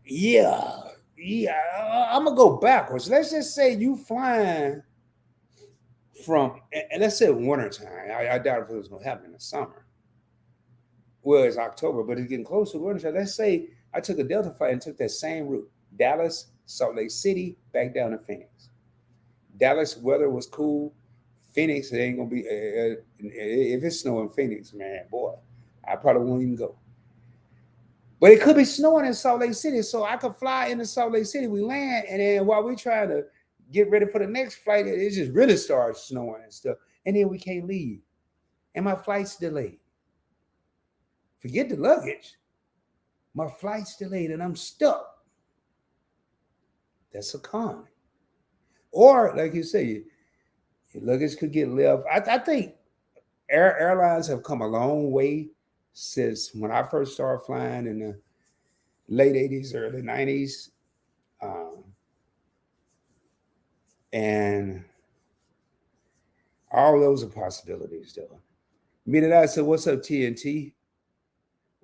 Yeah. I'm gonna go backwards. Let's just say you flying from, and let's say wintertime. I doubt if it was gonna happen in the summer. Well, it's October, but it's getting close to winter. Let's say I took a Delta flight and took that same route: Dallas, Salt Lake City, back down to Phoenix. Dallas weather was cool. Phoenix, it ain't gonna be. If it's snowing in Phoenix, man, boy, I probably won't even go. But it could be snowing in Salt Lake City, so I could fly into Salt Lake City. We land, and then while we try to get ready for the next flight, it just really starts snowing and stuff, and then we can't leave, and my flight's delayed. Forget the luggage. My flight's delayed and I'm stuck. That's a con. Or, like you say, your luggage could get left. I think airlines have come a long way since when I first started flying in the late 80s, early 90s. And All those are possibilities, though. Meaning I said, "What's up, TNT?"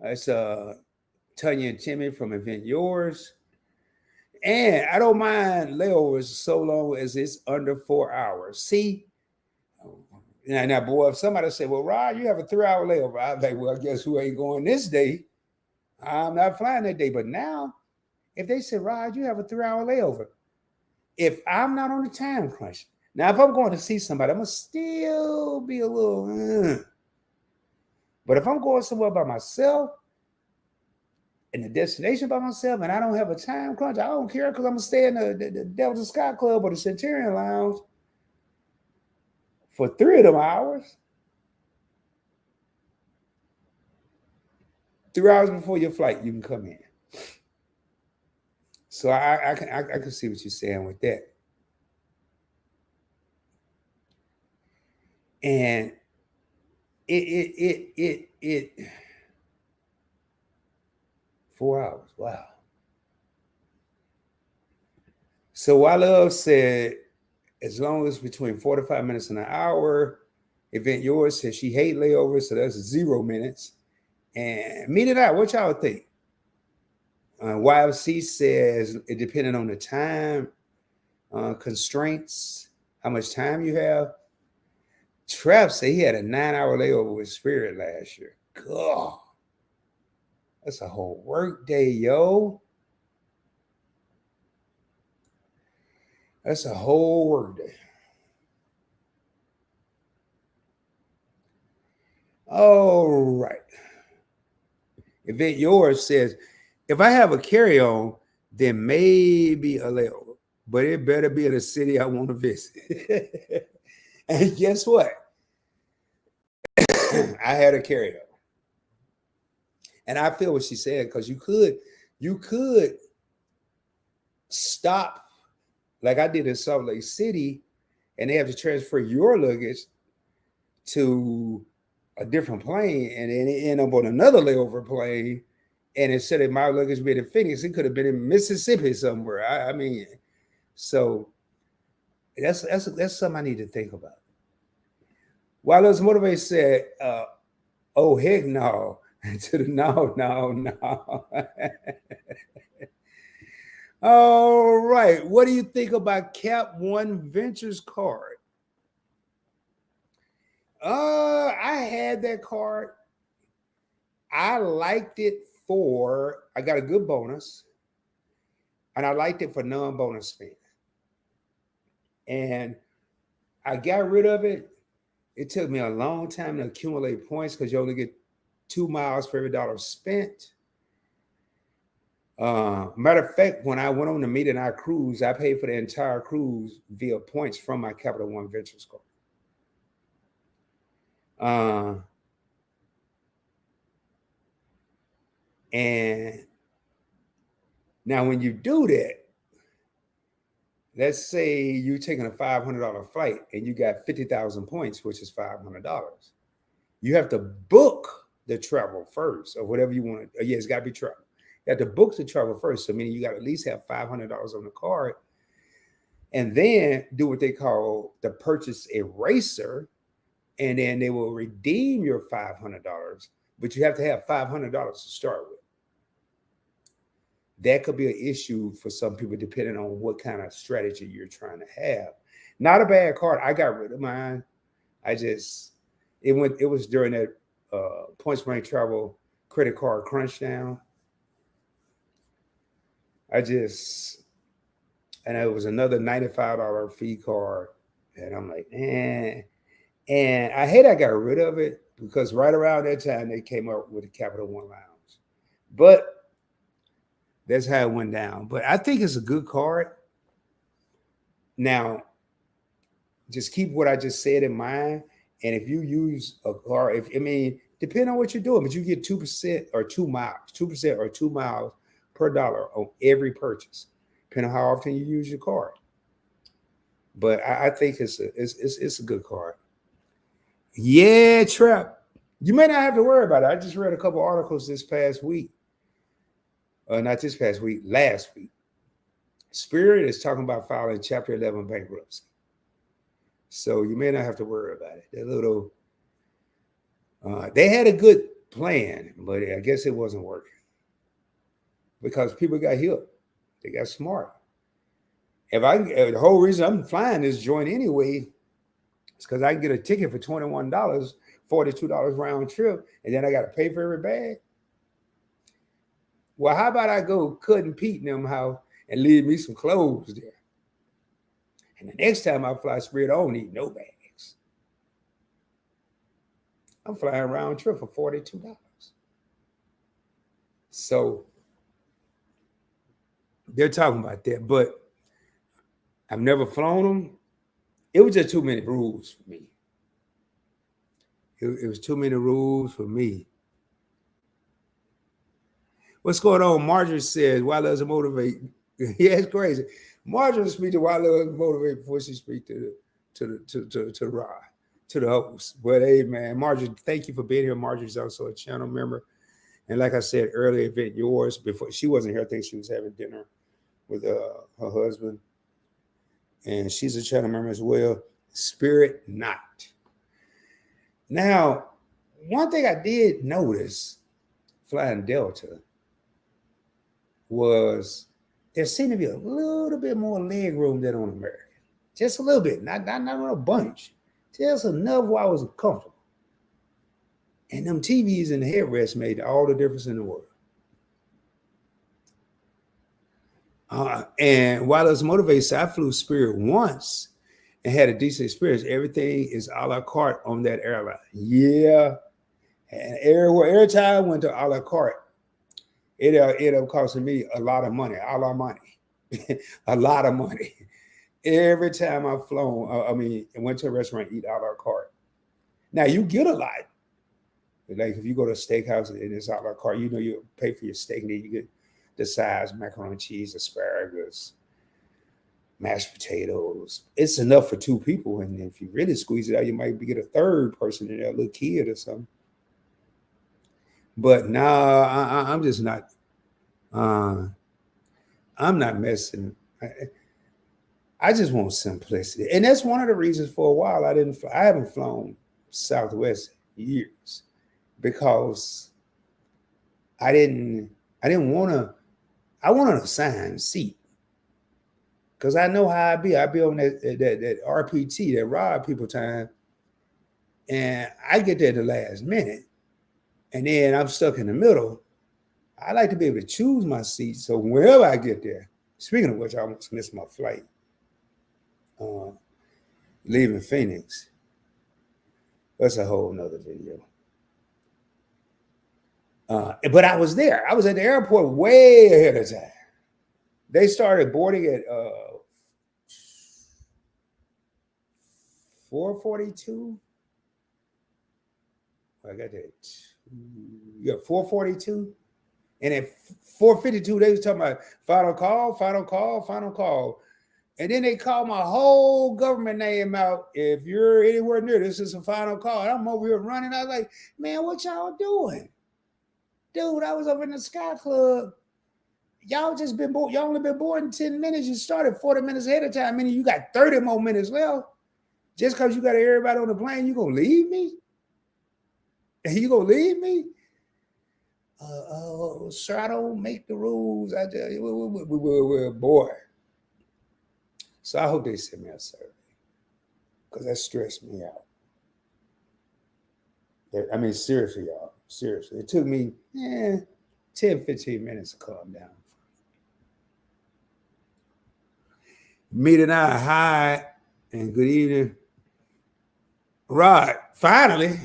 It's Tanya and Timmy from Event Yours. And I don't mind layovers so long as it's under 4 hours. See, now, boy, if somebody say, "Well, Rod, you have a 3 hour layover," I'm like, "Well, guess who ain't going this day? I'm not flying that day." But now, if they say, "Rod, you have a 3 hour layover," if I'm not on the time crunch, now if I'm going to see somebody, I'm gonna still be a little. But if I'm going somewhere by myself, in the destination by myself, and I don't have a time crunch, I don't care because I'm gonna stay in the Delta Sky Club or the Centurion Lounge for 3 of them hours. 3 hours before your flight, you can come in. So I can see what you're saying with that. And it 4 hours. Wow. So I love said, as long as between 45 minutes and an hour. Event Yours says she hate layovers, so that's 0 minutes. And meet it out. What y'all think? YFC says it depending on the time constraints, how much time you have. Trev said he had a 9 hour layover with Spirit last year. God, that's a whole work day, yo. That's a whole work day. All right. Event Yours says, if I have a carry-on, then maybe a layover, but it better be in a city I want to visit. And guess what? I had a carry-on. And I feel what she said, because you could stop like I did in Salt Lake City, and they have to transfer your luggage to a different plane, and then it end up on another layover plane. And instead of my luggage being in Phoenix, it could have been in Mississippi somewhere. I mean, so that's something I need to think about. While those motivators said, "Oh heck no," to the no. All right, what do you think about Cap One Ventures card? I had that card. I liked it I got a good bonus, and I liked it for non-bonus spend. And I got rid of it. It took me a long time to accumulate points because you only get 2 miles for every dollar spent. Matter of fact, when I went on the Meet and I cruise, I paid for the entire cruise via points from my Capital One Ventures card. And now when you do that, let's say you're taking a $500 flight and you got 50,000 points, which is $500. You have to book the travel first, or whatever you want to. Yeah, it's got to be travel. You have to book the travel first. So meaning you got to at least have $500 on the card, and then do what they call the purchase eraser, and then they will redeem your $500. But you have to have $500 to start with. That could be an issue for some people depending on what kind of strategy you're trying to have. Not a bad card. I got rid of mine. It was during that Points Blank Travel credit card crunch down. And it was another $95 fee card. And I'm like, eh. And I hate I got rid of it because right around that time they came up with the Capital One Lounge. But that's how it went down. But I think it's a good card. Now, just keep what I just said in mind. And if you use a card, depending on what you're doing, but you get 2% or 2 miles, 2% or 2 miles per dollar on every purchase, depending on how often you use your card. But I think it's a good card. Yeah, Trap. You may not have to worry about it. I just read a couple articles this past week. Not this past week, last week. Spirit is talking about filing Chapter 11 bankruptcy. So you may not have to worry about it. That little, they had a good plan, but I guess it wasn't working because people got hip. They got smart. If I the whole reason I'm flying this joint anyway, it's because I can get a ticket for $21, $42 round trip, and then I got to pay for every bag. Well, how about I go cutting Pete in them house and leave me some clothes there? And the next time I fly Spirit, I don't need no bags. I'm flying round trip for $42. So they're talking about that, but I've never flown them. It was just too many rules for me. It was too many rules for me. What's going on? Marjorie says, why does it motivate? Yeah, it's crazy. Marjorie speaks to why does it motivate before she speaks to Rod, to the host. But hey, man, Marjorie, thank you for being here. Marjorie's also a channel member. And like I said earlier, event yours, before she wasn't here, I think she was having dinner with her husband. And she's a channel member as well. Spirit Not. Now, one thing I did notice flying Delta was there seemed to be a little bit more leg room than on American. Just a little bit, not a bunch. Just enough where I was comfortable. And them TVs and the headrests made all the difference in the world. And while it was motivated, I flew Spirit once and had a decent experience. Everything is a la carte on that airline. Yeah. And every time I went to a la carte, it ended up costing me a lot of money, a lot of money, a lot of money. Every time I've flown, went to a restaurant, eat a la carte. Now you get a lot. Like if you go to a steakhouse and it's a la carte, you know you pay for your steak, and then you get the sides, macaroni and cheese, asparagus, mashed potatoes. It's enough for two people. And if you really squeeze it out, you might get a third person in there, a little kid or something. But nah, I'm just not. I'm not messing. I just want simplicity, and that's one of the reasons for a while I haven't flown Southwest in years because I didn't want to. I want an assigned seat because I know how I be. I be on that RPT, that ride people time, and I get there at the last minute. And then I'm stuck in the middle. I like to be able to choose my seat. So wherever I get there, speaking of which, I almost missed my flight leaving Phoenix. That's a whole nother video. But I was there. I was at the airport way ahead of time. They started boarding at 4:42. I got that. Yeah, 4:42. And at 4:52, they was talking about final call. And then they called my whole government name out. If you're anywhere near, this is a final call. I'm over here running. I was like, man, what y'all doing? Dude, I was over in the Sky Club. Y'all just been bored. Y'all only been bored in 10 minutes. You started 40 minutes ahead of time, meaning you got 30 more minutes left. Just because you got everybody on the plane, you gonna leave me? And you gonna leave me? Sir, I don't make the rules. I just, we're bored. So I hope they send me a survey because that stressed me out. I mean, seriously, y'all. Seriously. It took me 10, 15 minutes to calm down. Meet and I, hi, and good evening. Rod, finally.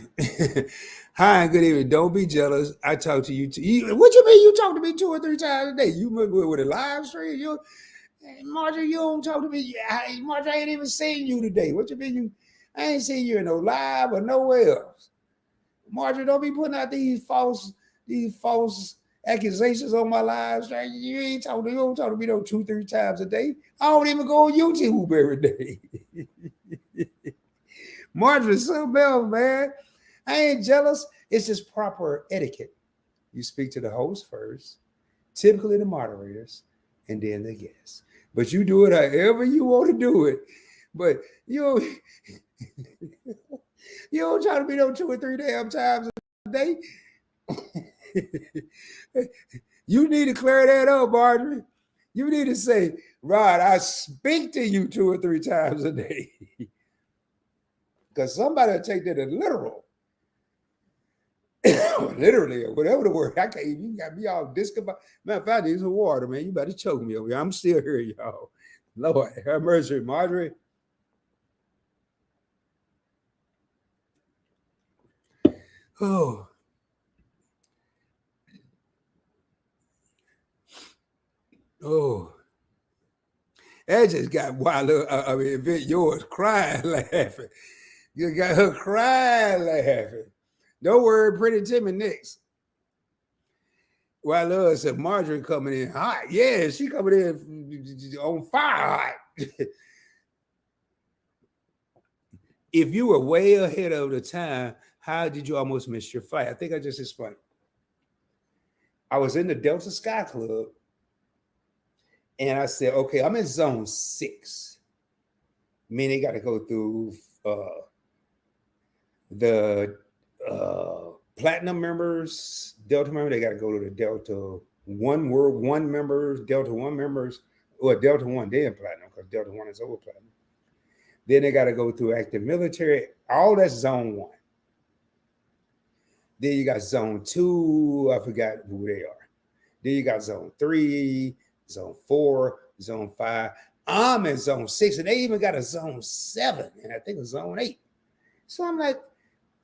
Hi and good evening. Don't be jealous. I talk to you. What you mean you talk to me 2 or 3 times a day? You with a live stream? Marjorie, you don't talk to me. Marjorie, I ain't even seen you today. What you mean I ain't seen you in no live or nowhere else. Marjorie, don't be putting out these false accusations on my live stream. You don't talk to me no 2, 3 times a day. I don't even go on YouTube every day. Marjorie, something else, man. I ain't jealous. It's just proper etiquette. You speak to the host first, typically the moderators, and then the guests. But you do it however you want to do it. But you don't, you don't try to be no 2 or 3 damn times a day. You need to clear that up, Marjorie. You need to say, Rod, I speak to you 2 or 3 times a day. Because somebody will take that as literal. Literally, or whatever the word. I can't even, you got me all discombobulated. Matter of fact, I need some water, man. You better choke me over here. I'm still here, y'all. Lord, have mercy, Marjorie. Oh. Oh. That just got wild. I mean, yours crying, laughing. You got her crying, laughing. Don't worry, Pretty Timmy next. While us said Marjorie coming in hot. Yeah, she coming in on fire hot. If you were way ahead of the time, how did you almost miss your flight? I think I just explained. I was in the Delta Sky Club, and I said, okay, I'm in zone 6. Meaning got to go through the platinum members, Delta members. They got to go to the Delta One World One members, Delta One members, or Delta One, then platinum, because Delta One is over platinum. Then they got to go through active military. All that's zone 1. Then you got zone 2. I forgot who they are. Then you got zone 3, zone 4, zone 5. I'm in zone 6, and they even got a zone 7, and I think a zone 8. So I'm like,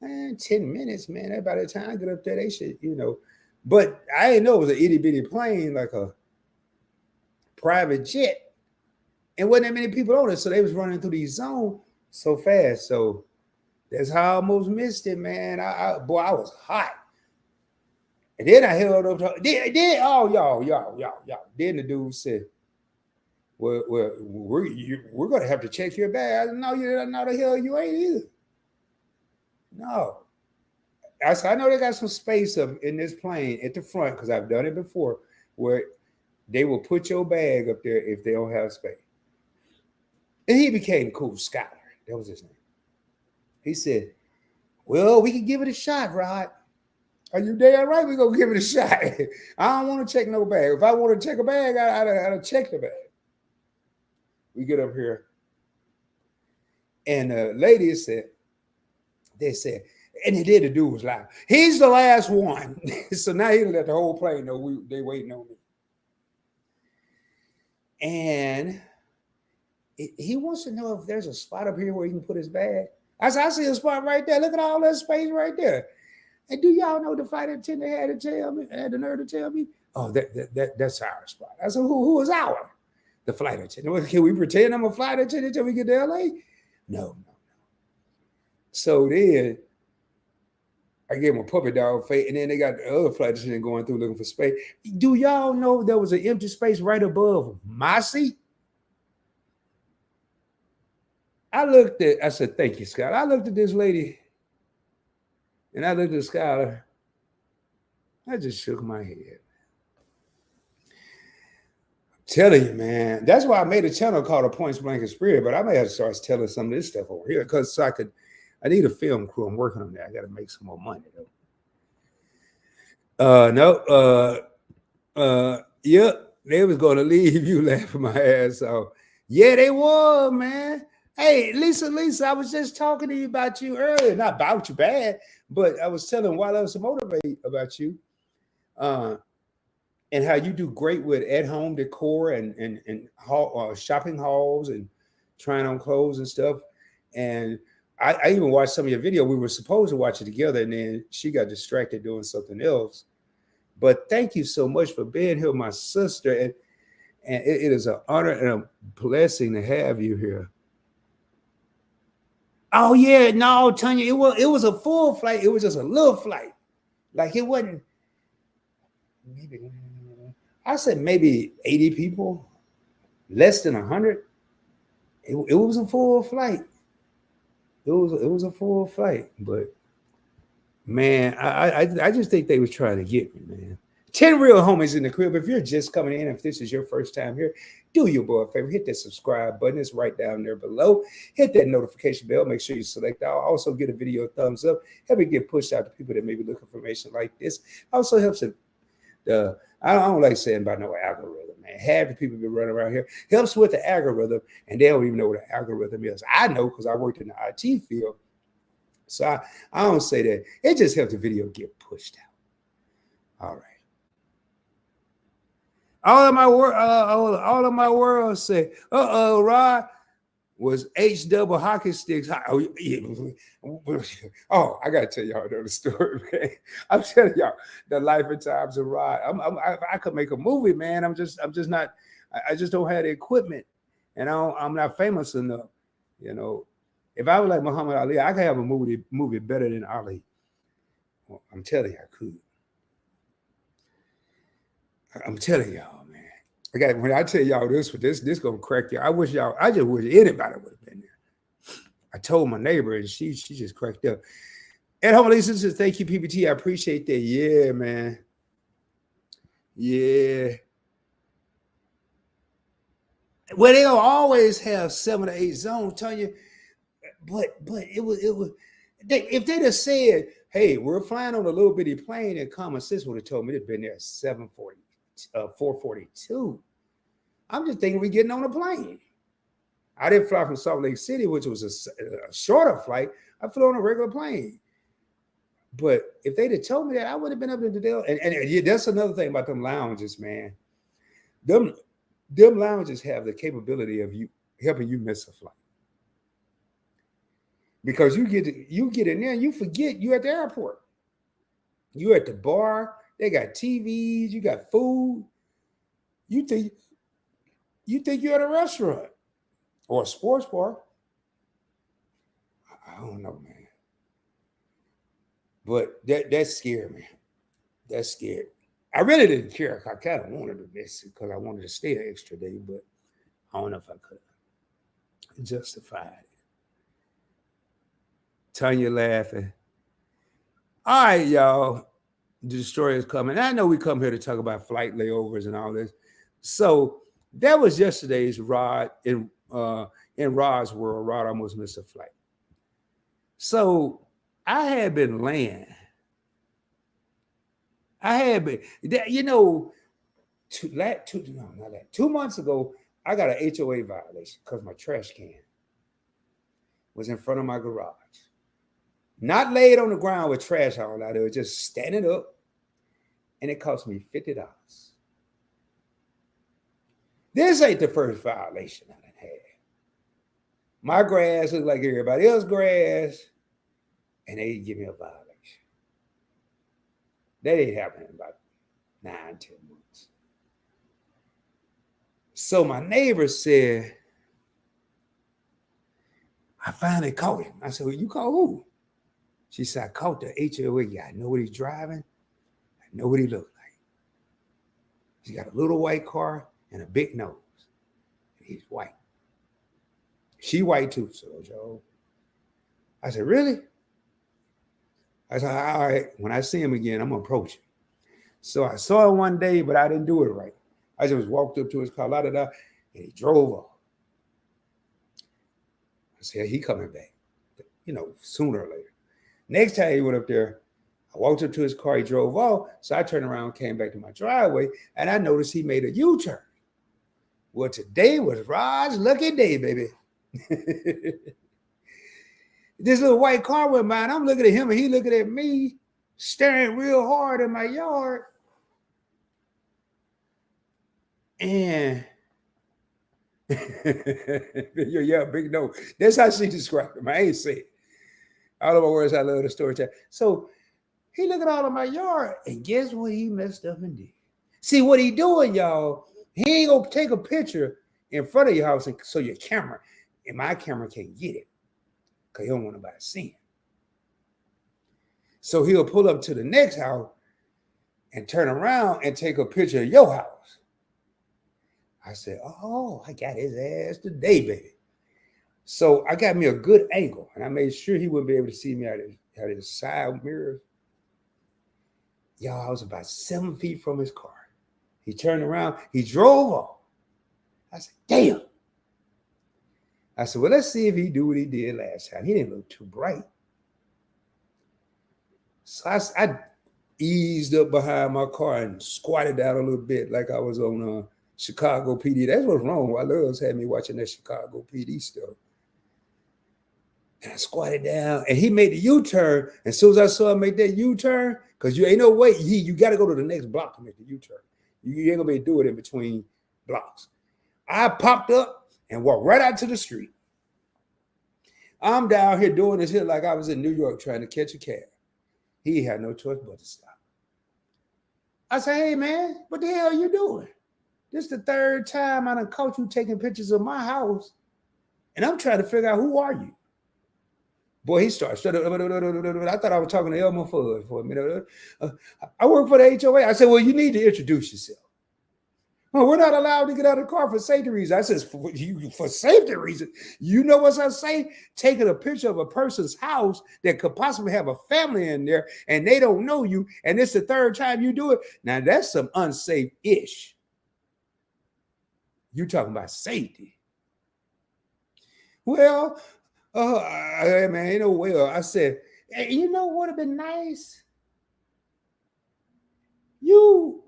man, 10 minutes, man. By the time I get up there, they should, But I didn't know it was an itty bitty plane, like a private jet. And wasn't that many people on it, so they was running through these zones so fast. So that's how I almost missed it, man. I was hot. And then I held up. Y'all. Then the dude said, well, we're gonna have to check your bag. I said, no, you know the hell you ain't either. No. I said, I know they got some space up in this plane at the front, because I've done it before, where they will put your bag up there if they don't have space. And he became cool, Skyler. That was his name. He said, well, we can give it a shot, Rod. Are you damn right? We're going to give it a shot. I don't want to check no bag. If I want to check a bag, I'd check the bag. We get up here. And the lady said, and the dude was loud. He's the last one. So now he let the whole plane know they waiting on me. And he wants to know if there's a spot up here where he can put his bag. I said, I see a spot right there. Look at all that space right there. And do y'all know the flight attendant had the nerve to tell me, oh, that's our spot. I said, who is our? The flight attendant. Can we pretend I'm a flight attendant till we get to LA? No. So then I gave him a puppy dog face, and then they got the other flight attendant going through looking for space. Do y'all know there was an empty space right above my seat? I said, thank you, Scott. I looked at this lady, and I looked at Skylar. I just shook my head. I'm telling you, man. That's why I made a channel called A Points Blank Spirit, but I may have to start telling some of this stuff over here, because I need a film crew. I'm working on that. I got to make some more money, though. Yeah, they was going to leave you laughing my ass off. Yeah, they were, man. Hey, Lisa, I was just talking to you about you earlier. Not about you bad, but I was telling why I was so motivated about you. And how you do great with at-home decor and shopping halls and trying on clothes and stuff. And I even watched some of your video. We were supposed to watch it together, and then she got distracted doing something else. But thank you so much for being here, my sister. And it is an honor and a blessing to have you here. Oh yeah, no, Tanya, it was a full flight. It was just a little flight. Like it wasn't. Maybe I said maybe 80 people, less than 100. It was a full flight. It was a full flight, but man, I just think they was trying to get me, man. 10 real homies in the crib. If you're just coming in, if this is your first time here, do your boy a favor. Hit that subscribe button. It's right down there below. Hit that notification bell. Make sure you select all. Also, get a video a thumbs up. Help me get pushed out to people that may be looking for information like this. Also helps it. I don't like saying about no algorithm, man. Half the people be running around here. Helps with the algorithm, and they don't even know what an algorithm is. I know because I worked in the IT field. So I don't say that. It just helps the video get pushed out. All right. All of my world say, Rod, was H double hockey sticks. Oh, yeah. Oh, I gotta tell y'all another story, man. I'm telling y'all the life and times of Rod. I could make a movie, man. I'm just not. I just don't have the equipment, and I'm not famous enough. You know, if I was like Muhammad Ali, I could have a movie better than Ali. Well, I'm telling you, I could. I'm telling y'all, man. When I tell y'all this gonna crack you. I just wish anybody would have been there. I told my neighbor, and she just cracked up. And home listeners, thank you, PPT. I appreciate that. Yeah, man. Yeah. Well, they'll always have 7 or 8 zones, telling you, but it was if they'd have said, hey, we're flying on a little bitty plane, and common sense would have told me they'd been there at 442. I'm just thinking we're getting on a plane. I didn't fly from Salt Lake City, which was a shorter flight. I flew on a regular plane. But if they'd have told me that, I would have been up to the deal. And that's another thing about them lounges, man. Them lounges have the capability of helping you miss a flight. Because you get in there and you forget you're at the airport. You're at the bar. They got TVs. You got food. You think you're at a restaurant or a sports bar. I don't know, man. But that scared me. That scared. I really didn't care. I kind of wanted to miss it because I wanted to stay an extra day, but I don't know if I could have justified it. Tanya laughing. All right, y'all. The story is coming. I know we come here to talk about flight layovers and all this. So that was yesterday's Rod in Rod's world. Rod almost missed a flight. So I had been laying. 2 months ago, I got an HOA violation because my trash can was in front of my garage. Not laid on the ground with trash all out. It was just standing up, and it cost me $50. This ain't the first violation I done had. My grass looked like everybody else's grass, and they didn't give me a violation. That ain't happening in about 9, 10 months. So my neighbor said, I finally caught him. I said, well, you caught who? She said, I caught the HOA guy. I know what he's driving. I know what he looked like. He's got a little white car and a big nose. He's white. She white too, so Joe. I said, really? I said, all right, when I see him again, I'm going to approach him. So I saw him one day, but I didn't do it right. I just walked up to his car, and he drove off. I said, he coming back, sooner or later. Next time he went up there, I walked up to his car, he drove off. So I turned around, came back to my driveway, and I noticed he made a U-turn. Well, today was Rod's lucky day, baby. This little white car went by, and I'm looking at him, and he looking at me, staring real hard in my yard. And yeah, big no. That's how she described him. I ain't say it. All of my words, I love the story time. So he looking all in my yard, and guess what he messed up and did? See what he doing, y'all? He ain't gonna take a picture in front of your house, so your camera and my camera can't get it because he don't want nobody seeing. So he'll pull up to the next house and turn around and take a picture of your house. I said, oh, I got his ass today, baby. So I got me a good angle, and I made sure he wouldn't be able to see me out of his side mirrors. Y'all, I was about 7 feet from his car. He turned around. He drove off. I said, damn. I said, well, let's see if he do what he did last time. He didn't look too bright. So I eased up behind my car and squatted down a little bit like I was on Chicago PD. That's what's wrong. Why Loves had me watching that Chicago PD stuff. And I squatted down, and he made the U-turn. As soon as I saw him make that U-turn, because you ain't no way, you got to go to the next block to make the U-turn. You ain't gonna be able to do it in between blocks. I popped up and walked right out to the street. I'm down here doing this here like I was in New York trying to catch a cab. He had no choice but to stop. I said, hey man, what the hell are you doing? This is the third time I done caught you taking pictures of my house, and I'm trying to figure out who are you. Boy, he started. I thought I was talking to Elmer Fudd for a minute. I work for the HOA. I said, well, you need to introduce yourself. Well, we're not allowed to get out of the car for safety reasons. I said, for safety reasons? You know what I say? Taking a picture of a person's house that could possibly have a family in there, and they don't know you, and it's the third time you do it. Now, that's some unsafe-ish. You talking about safety. Well, man, ain't no way. I said, hey, you know what would have been nice?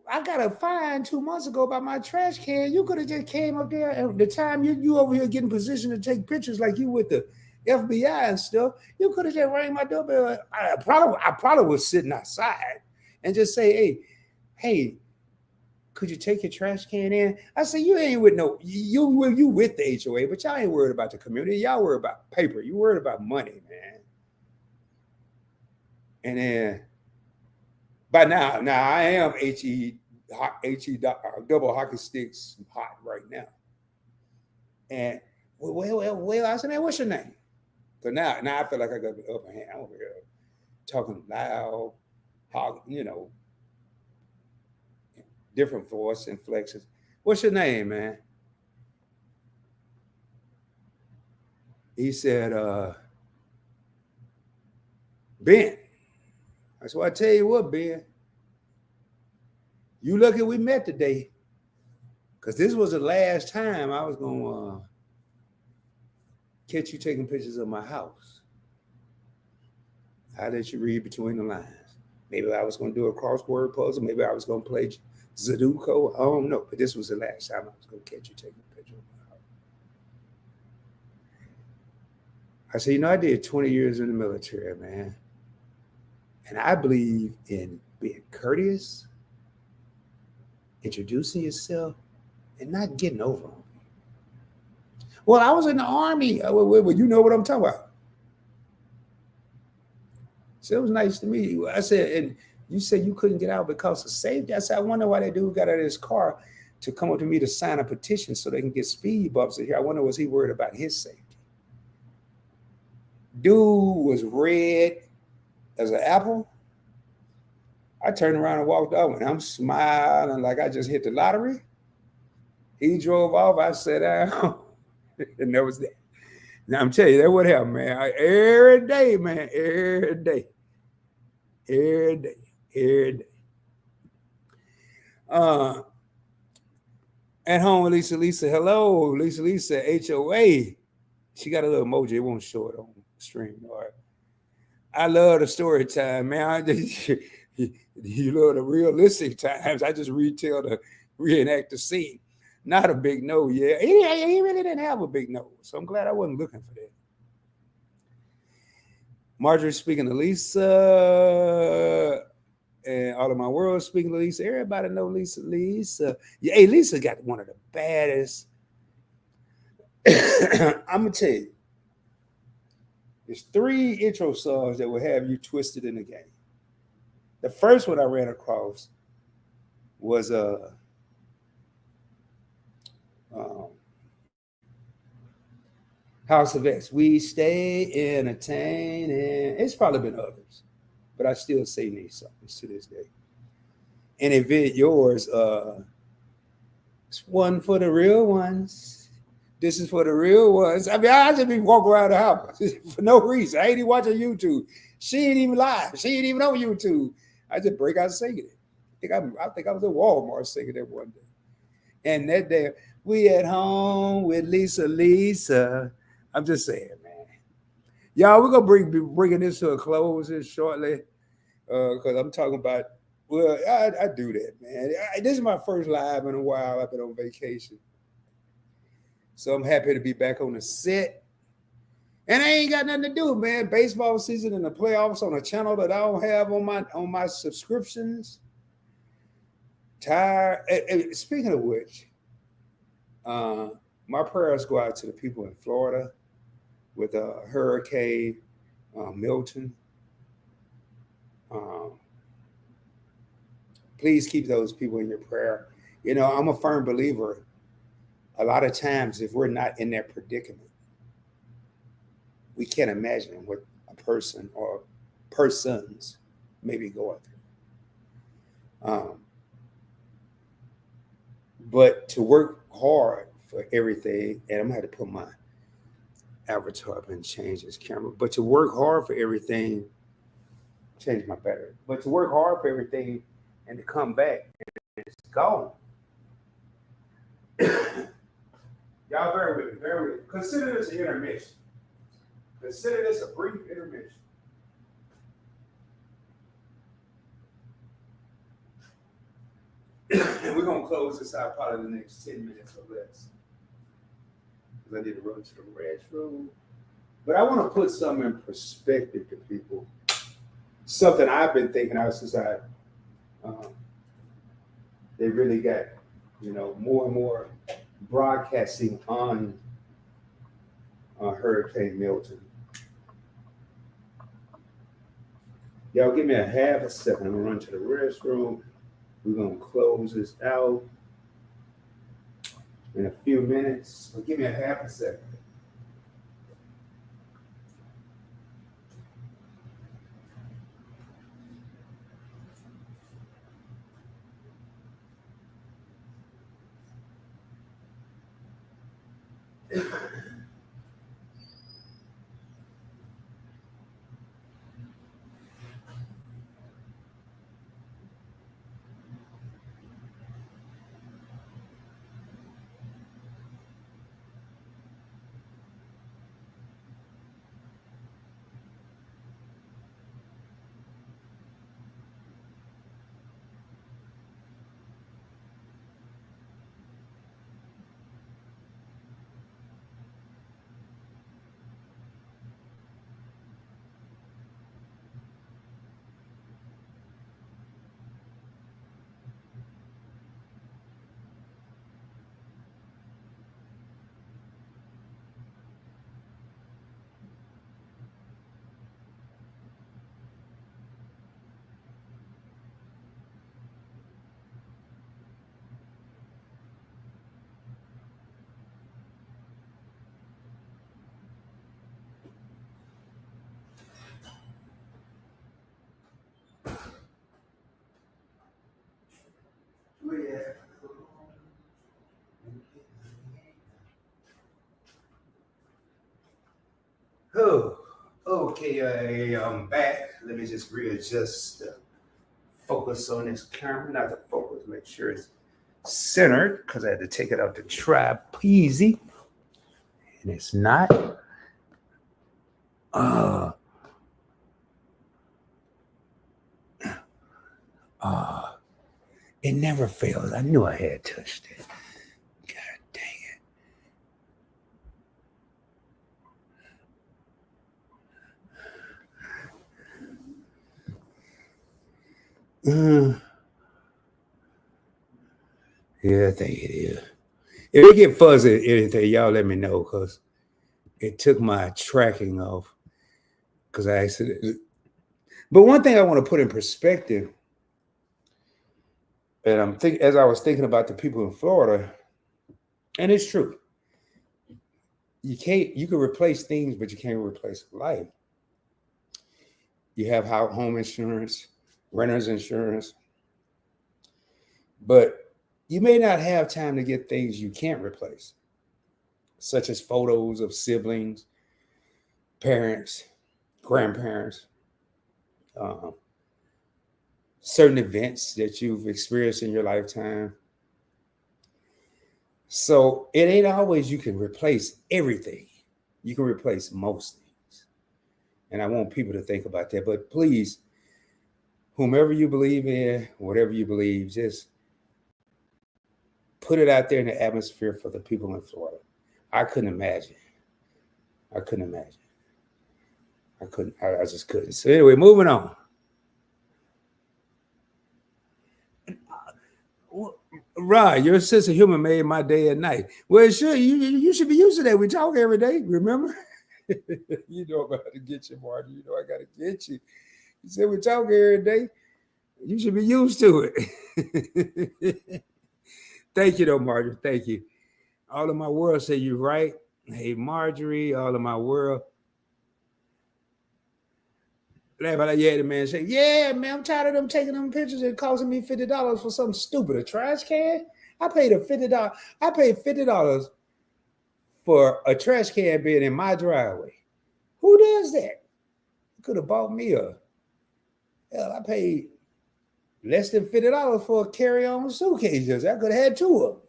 I got a fine 2 months ago about my trash can. You could have just came up there at the time you over here getting positioned to take pictures like you with the FBI and stuff. You could have just rang my doorbell. I probably was sitting outside and just say, hey, could you take your trash can in? I said, you ain't with you with the HOA, but y'all ain't worried about the community. Y'all worried about paper. You worried about money, man. And then by now I am HE double hockey sticks hot right now. And well, I said, man, what's your name? So now I feel like I got the upper hand. I'm over here talking loud, different voice inflections. What's your name, man? He said, Ben. I said, well, I tell you what, Ben. You lucky we met today. Because this was the last time I was going to catch you taking pictures of my house. I let you read between the lines. Maybe I was going to do a crossword puzzle. Maybe I was going to play Sudoku. I don't know. But this was the last time I was going to catch you taking a picture of my house. I said, I did 20 years in the military, man. And I believe in being courteous, introducing yourself, and not getting over on me. Well, I was in the Army. Well, you know what I'm talking about. So it was nice to meet you. I said, and you said you couldn't get out because of safety. I said, I wonder why that dude got out of his car to come up to me to sign a petition so they can get speed bumps in here. I wonder, was he worried about his safety? Dude was red as an apple. I turned around and walked off, and I'm smiling like I just hit the lottery. He drove off. I sat down, and that was that. Now I'm telling you, that would happen, man. Every day, man. Every day. At home with Lisa. Hello, Lisa. HOA. She got a little emoji. It won't show it on stream. All right. I love the story time, man. You love the realistic times. I just reenact the scene. Not a big no, yeah. He really didn't have a big no. So I'm glad I wasn't looking for that. Marjorie speaking to Lisa. And all of my world speaking to Lisa. Everybody know Lisa. Yeah, hey, Lisa got one of the baddest. I'm going to tell you. There's 3 intro songs that will have you twisted in the game. The first one I ran across was House of X. We stay entertaining. It's probably been others, but I still sing these songs to this day. And Event Yours, it's one for the real ones. This is for the real ones. I mean, I just be walking around the house for no reason. I ain't even watching YouTube. She ain't even live. She ain't even on YouTube. I just break out singing it. I think I was at Walmart singing that one day. And that day, We at home with Lisa. I'm just saying, man. Y'all, we're gonna be bringing this to a close here shortly. Because I'm talking about. Well, I do that, man. This is my first live in a while. I've been on vacation, so I'm happy to be back on the set. And I ain't got nothing to do, man. Baseball season and the playoffs on a channel that I don't have on my subscriptions. Tired. Speaking of which, uh, my prayers go out to the people in Florida with Hurricane Milton. Um, please keep those people in your prayer. You know, I'm a firm believer. A lot of times, if we're not in that predicament, we can't imagine what a person or persons may be going through. But to work hard for everything, and I'm gonna have to put my avatar up and change this camera. But to work hard for everything, change my battery. But to work hard for everything and to come back and it's gone. Y'all bear with me, bear with me. Consider this an intermission. Consider this a brief intermission. And we're gonna close this out probably the next 10 minutes or less. Because I need to run to the restroom. But I want to put something in perspective to people. Something I've been thinking out since they really got, more and more broadcasting on Hurricane Milton. Y'all give me a half a second. I'm gonna run to the restroom. We're gonna close this out in a few minutes. So give me a half a second. Oh, okay. I'm back. Let me just readjust the focus on this camera. Not the focus, make sure it's centered because I had to take it out the trapeze, and it's not. Uh, uh, it never fails. I knew I had touched it. God dang it. Yeah, I think it is. If it get fuzzy, anything, y'all let me know because it took my tracking off because I accidentally. But one thing I want to put in perspective, and as I was thinking about the people in Florida, and it's true. You can replace things, but you can't replace life. You have home insurance, renter's insurance, but you may not have time to get things you can't replace, such as photos of siblings, parents, grandparents, uh, certain events that you've experienced in your lifetime. So it ain't always you can replace everything. You can replace most things. And I want people to think about that. But please, whomever you believe in, whatever you believe, just put it out there in the atmosphere for the people in Florida. I couldn't imagine. I couldn't imagine. I couldn't. I just couldn't. So anyway, moving on. Right, your sense of humor made my day and night. Well, sure, you should be used to that. We talk every day. Remember? You know about to get you, Marty. You know I got to get you. You said we talk every day. You should be used to it. Thank you, though, Marjorie. Thank you. All of my world say you're right. Hey, Marjorie, all of my world. Laugh like, yeah, the man say, yeah, man, I'm tired of them taking them pictures and costing me $50 for something stupid. A trash can? I paid $50. I paid $50 for a trash can being in my driveway. Who does that? You could have bought me a. Hell, I paid less than $50 for a carry-on suitcase. I could have had two of them.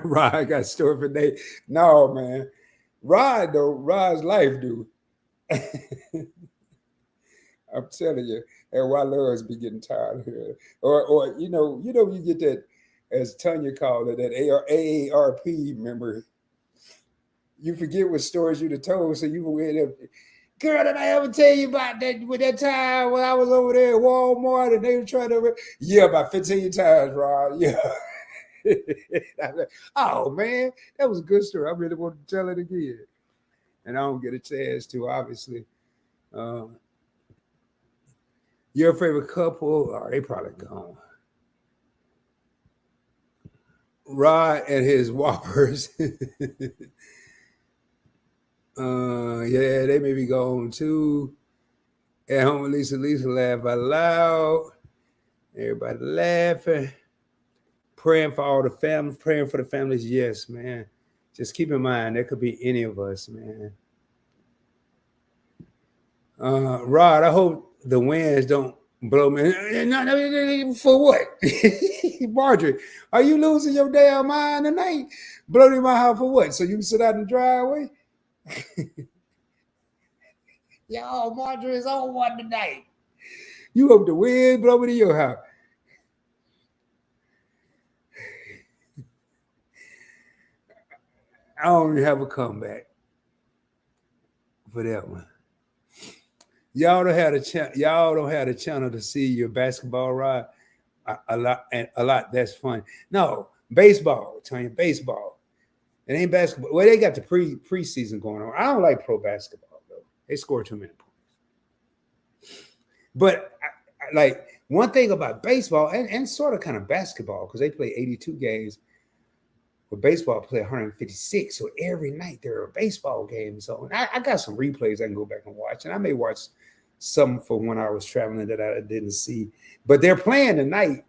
Rod, I got a story for Nate. No, man. Rod, though, Rod's life, dude. I'm telling you, and why loves be getting tired of here. Or you get that, as Tanya called it, that AARP member. You forget what stories you'd have told, so you will end up. Girl, did I ever tell you about that with that time when I was over there at Walmart and they were trying to? Yeah, about 15 times, Rod. Yeah. Oh man, that was a good story. I really want to tell it again, and I don't get a chance to, obviously. Uh, your favorite couple? Oh, they probably gone. Rod and his whoppers. Yeah, they may be gone too. At home, Lisa laugh out loud. Everybody laughing. Praying for all the families, praying for the families. Yes, man. Just keep in mind, that could be any of us, man. Rod, I hope the winds don't blow me. For what? Marjorie, are you losing your damn mind tonight? Blow in my house for what? So you can sit out in the driveway? Yo, Marjorie is on one tonight. You hope the wind blow into your house. I don't even have a comeback for that one. Y'all don't have the channel to see your basketball, Rod. A lot and a lot. That's fun. No, baseball. Tanya, baseball. It ain't basketball. Well, they got the preseason going on. I don't like pro basketball though. They score too many points. But like one thing about baseball and sort of kind of basketball, because they play 82 games. But baseball play 156. So every night there are baseball games on. I got some replays I can go back and watch. And I may watch some from when I was traveling that I didn't see. But they're playing tonight.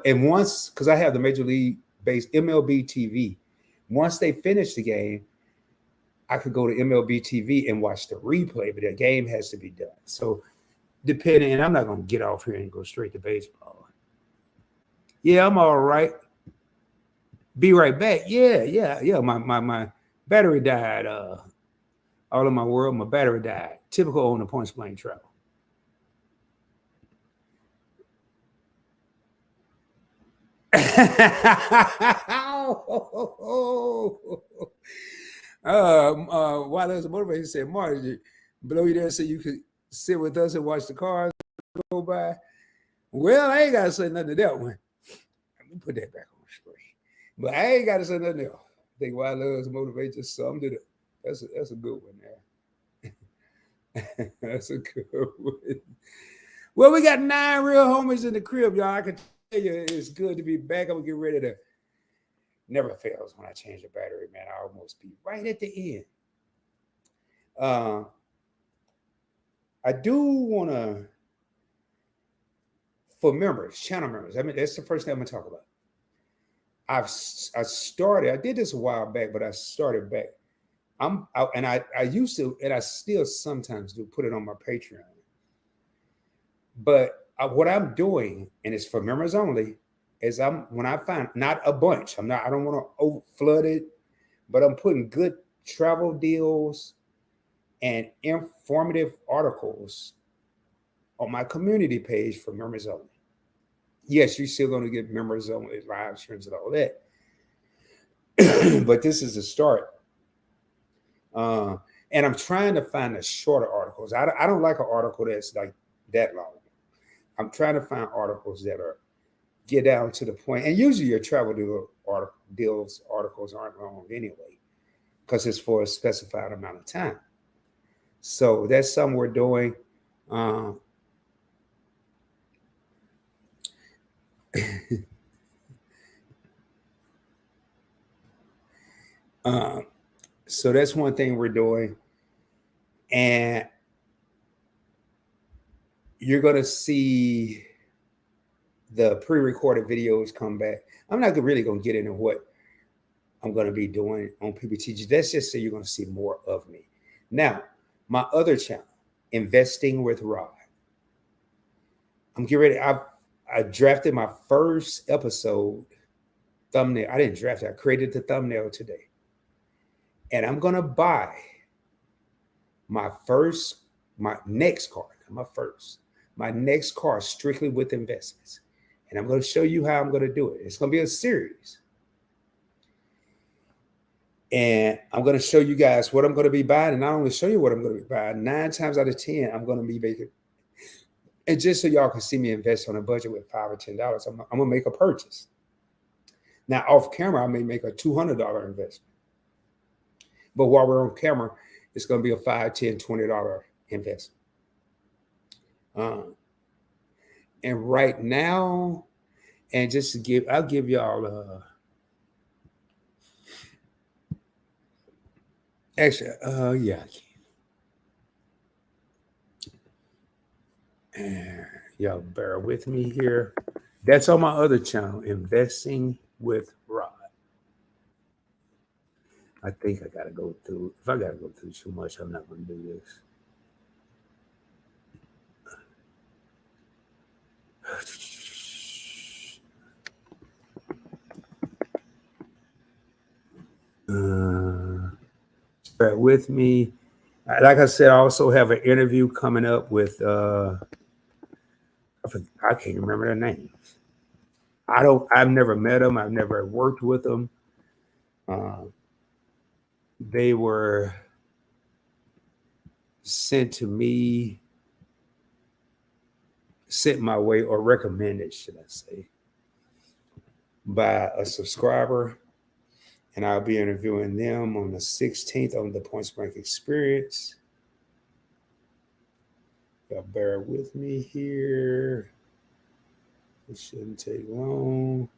And once, because I have the Major League based MLB TV, once they finish the game, I could go to MLB TV and watch the replay, but the game has to be done. So depending, and I'm not going to get off here and go straight to baseball. Yeah, I'm all right. Be right back. Yeah. My battery died. All of my world, my battery died. Typical on the Points Blank travel. While there's a motivator, he said, Marty, below you there so you could sit with us and watch the cars go by. Well, I ain't got to say nothing to that one. Let me put that back on the screen. But I ain't got to say nothing else. I think why loves motivate just summed it up. That's a good one there. That's a good one. Well, we got 9 real homies in the crib, y'all. I can tell you it's good to be back. I'm gonna get ready to. Never fails when I change the battery, man. I almost be right at the end. I do want to, for members, channel members. I mean, that's the first thing I'm gonna talk about. I did this a while back, but I started back. I used to, and I still sometimes do put it on my Patreon. But what I'm doing, and it's for members only, is when I find not a bunch. I don't want to over flood it, but I'm putting good travel deals and informative articles on my community page for members only. Yes, you're still going to get members only live streams and all that, but this is a start. Uh, and I'm trying to find the shorter articles. I don't like an article that's like that long. I'm trying to find articles that are get down to the point. And usually your travel deals articles aren't long anyway, because it's for a specified amount of time. So that's something we're doing. Uh, uh, so that's one thing we're doing. And you're going to see the pre-recorded videos come back. I'm not really going to get into what I'm going to be doing on PBTG. That's just so you're going to see more of me. Now, my other channel, Investing with Rod. I'm getting ready. I drafted my first episode thumbnail. I didn't draft it. I created the thumbnail today. And I'm going to buy my next car strictly with investments. And I'm going to show you how I'm going to do it. It's going to be a series. And I'm going to show you guys what I'm going to be buying. And not only show you what I'm going to be buying, 9 times out of 10, I'm going to be making. And just so y'all can see me invest on a budget with $5 or $10, I'm going to make a purchase. Now, off camera, I may make a $200 investment. But while we're on camera, it's going to be a $5, $10, $20 investment. And right now, and just to I'll give y'all actually, yeah, I can. And y'all bear with me here. That's on my other channel, Investing with Rod. I think I gotta go through. If I gotta go through too much, I'm not gonna do this. Bear with me. Like I said, I also have an interview coming up with I can't remember their names. I've never met them. I've never worked with them. They were sent my way, or recommended, should I say, by a subscriber. And I'll be interviewing them on the 16th on the Point Blank Experience. Y'all bear with me here. It shouldn't take long.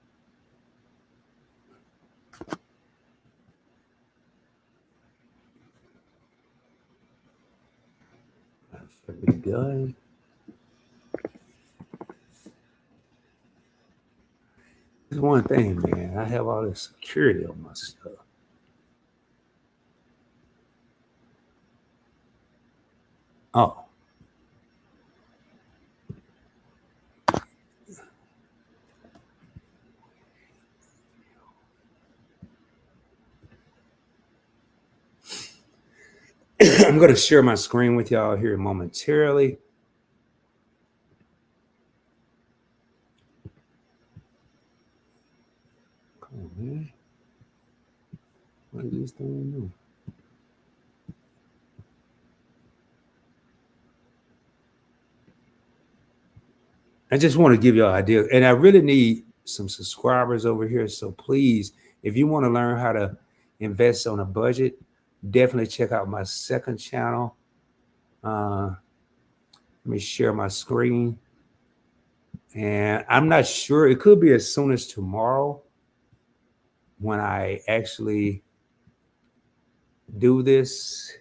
Be done. There's one thing, man. I have all this security on my stuff. Oh. I'm going to share my screen with y'all here momentarily. Come on, man. What is this thing do? I just want to give you an idea. And I really need some subscribers over here. So please, if you want to learn how to invest on a budget, definitely check out my second channel. Let me share my screen. And I'm not sure. It could be as soon as tomorrow when I actually do this.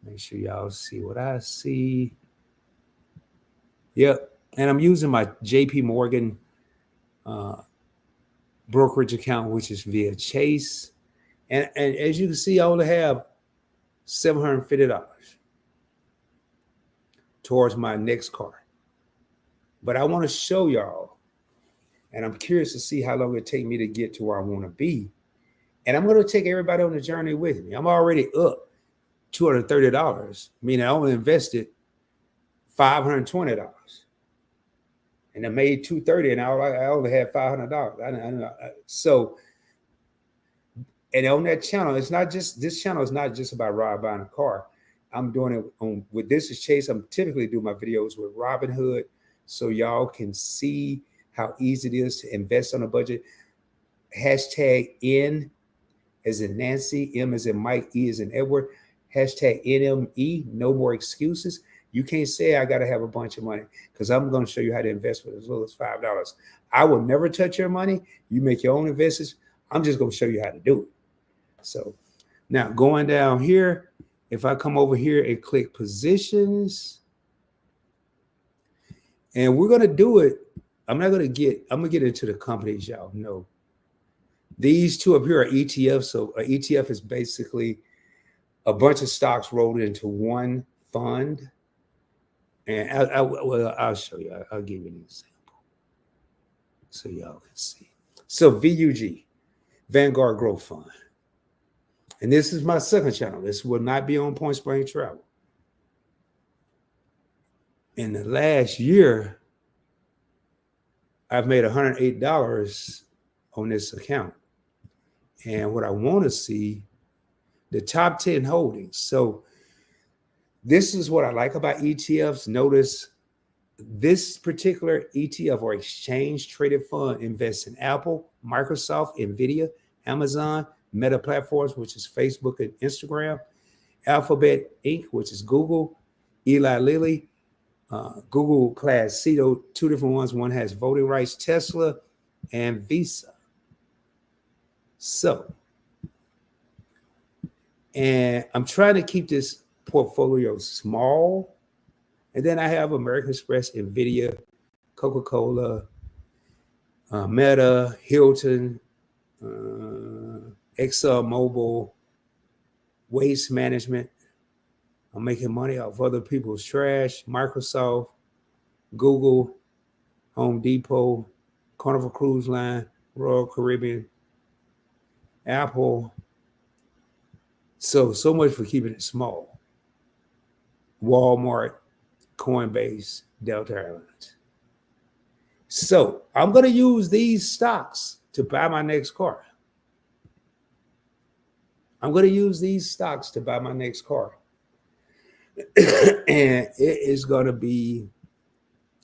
Make sure y'all see what I see. Yep. And I'm using my JP Morgan brokerage account, which is via Chase. And as you can see, I only have $750 towards my next car. But I want to show y'all, and I'm curious to see how long it take me to get to where I want to be. And I'm going to take everybody on the journey with me. I'm already up $230, meaning I only invested $520, and I made $230, and I only had $500. So, and on that channel, it's not just this channel is not just about Rob buying a car. I'm doing it on with This Is Chase. I'm typically doing my videos with Robinhood, so y'all can see how easy it is to invest on a budget. Hashtag N as in Nancy, M as in Mike, E as in Edward. Hashtag NME, no more excuses. You can't say I got to have a bunch of money, because I'm going to show you how to invest with as little as $5. I will never touch your money. You make your own investments. I'm just going to show you how to do it. So now going down here, if I come over here and click positions, and we're going to do it. I'm going to get into the companies y'all know. These two up here are ETFs. So an ETF is basically a bunch of stocks rolled into one fund. And I'll show you. I'll give you an example so y'all can see. So VUG, Vanguard Growth Fund. And this is my second channel. This will not be on Point Blank Travel. In the last year, I've made $108 on this account. And what I want to see, the top 10 holdings. So this is what I like about ETFs. Notice this particular ETF or exchange traded fund invests in Apple, Microsoft, Nvidia, Amazon, Meta Platforms, which is Facebook and Instagram, Alphabet Inc., which is Google, Eli Lilly, Google Class C, two different ones. One has voting rights, Tesla, and Visa. So, and I'm trying to keep this portfolio small. And then I have American Express, Nvidia, Coca-Cola, Meta, Hilton, ExxonMobil, Waste Management. I'm making money off other people's trash. Microsoft, Google, Home Depot, Carnival Cruise Line, Royal Caribbean, Apple. So much for keeping it small. Walmart, Coinbase, Delta Airlines. So I'm going to use these stocks to buy my next car. I'm going to use these stocks to buy my next car. And it is going to be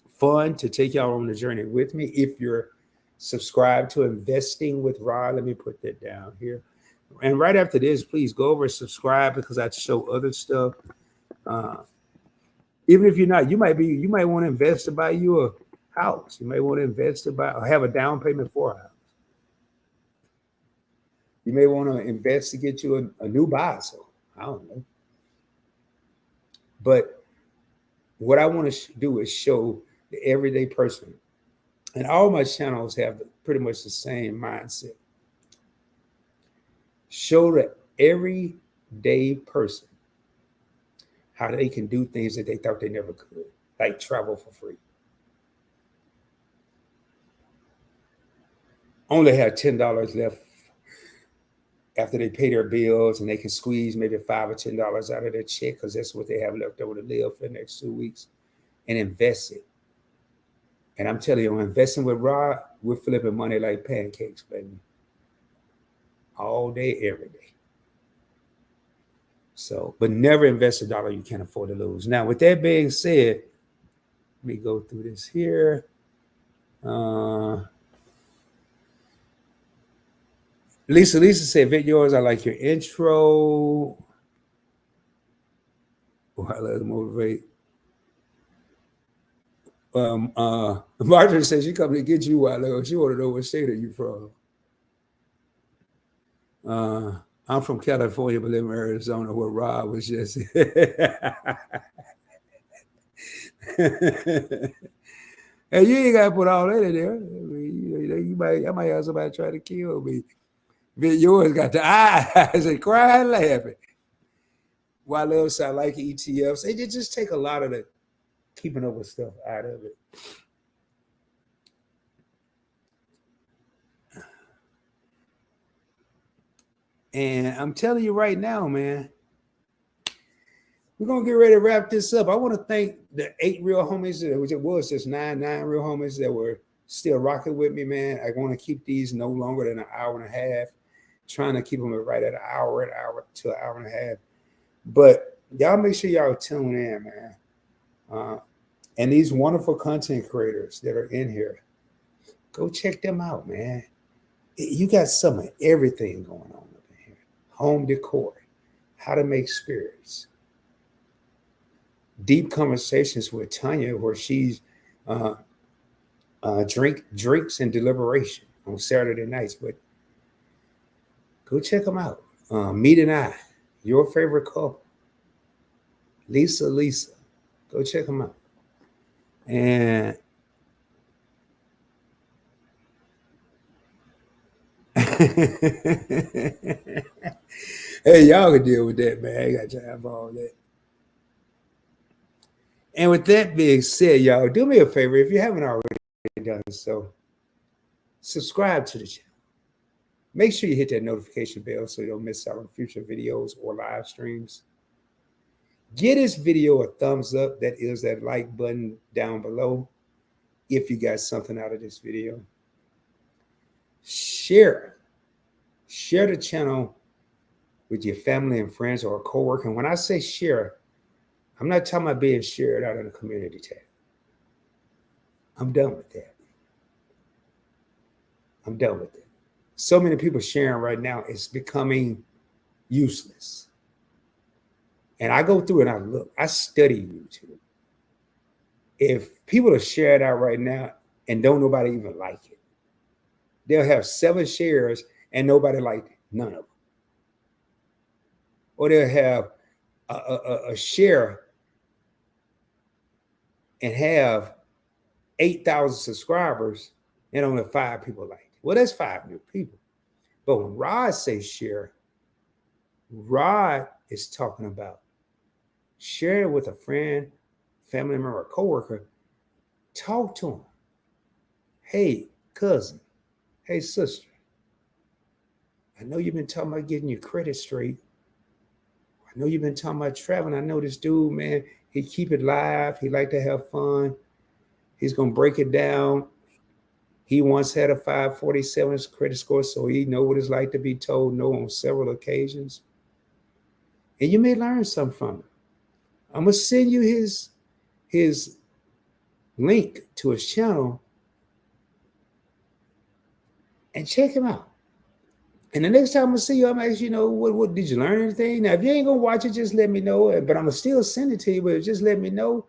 fun to take y'all on the journey with me. If you're subscribed to Investing with Rod, let me put that down here. And right after this, please go over and subscribe, because I show other stuff. Even if you're not, you might want to invest to buy you a house. You may want to invest to buy or have a down payment for a house. You may want to invest to get you a new bicycle. I don't know. But what I want to do is show the everyday person. And all my channels have pretty much the same mindset. Show the everyday person how they can do things that they thought they never could, like travel for free. Only have $10 left after they pay their bills, and they can squeeze maybe $5 or $10 out of their check, because that's what they have left over to live for the next 2 weeks, and invest it. And I'm telling you, investing with Rod, we're flipping money like pancakes, baby. All day, every day. So, but never invest a dollar you can't afford to lose. Now, with that being said, let me go through this here. Lisa said, Vic, yours, I like your intro. I let them motivate. Marjorie says she coming to get you, Wilo. She want to know what state are you from. I'm from California, but live in Arizona, where Rob was just. And you ain't got to put all that in there. I might have somebody try to kill me. But yours got the eyes and crying, laughing. Wilo said, I like ETFs. They just take a lot of the keeping up with stuff out of it. And I'm telling you right now, man, we're gonna get ready to wrap this up. I want to thank the 8 real homies, which it was just nine real homies that were still rocking with me, man. I want to keep these no longer than an hour and a half, trying to keep them right at an hour to an hour and a half. But y'all make sure y'all tune in, man. And these wonderful content creators that are in here, go check them out, man. You got some of everything going on up in here. Home decor, how to make spirits, deep conversations with Tanya, where she's drinks and deliberation on Saturday nights. But go check them out. Meet and I, your favorite couple, Lisa. Go check them out. And hey, y'all can deal with that, man. I got time for all that. And with that being said, y'all, do me a favor if you haven't already done so. Subscribe to the channel. Make sure you hit that notification bell so you don't miss out on future videos or live streams. Give this video a thumbs up. That is that like button down below if you got something out of this video. Share the channel with your family and friends or a coworker. And when I say share, I'm not talking about being shared out in the community tab. I'm done with that. I'm done with it. So many people sharing right now, it's becoming useless. And I go through and I look, I study YouTube. If people are sharing out right now and don't nobody even like it, they'll have 7 shares and nobody liked it, none of them. Or they'll have a share and have 8,000 subscribers and only 5 people like it. Well, that's 5 new people. But when Rod says share, Rod is talking about share it with a friend, family member, or coworker. Talk to them. Hey, cousin. Hey, sister. I know you've been talking about getting your credit straight. I know you've been talking about traveling. I know this dude, man, he keep it live. He like to have fun. He's going to break it down. He once had a 547 credit score, so he know what it's like to be told no on several occasions. And you may learn something from him. I'm going to send you his link to his channel and check him out. And the next time I'm going to see you, I'm going to ask you, what did you learn anything? Now, if you ain't going to watch it, just let me know. But I'm going to still send it to you, but just let me know.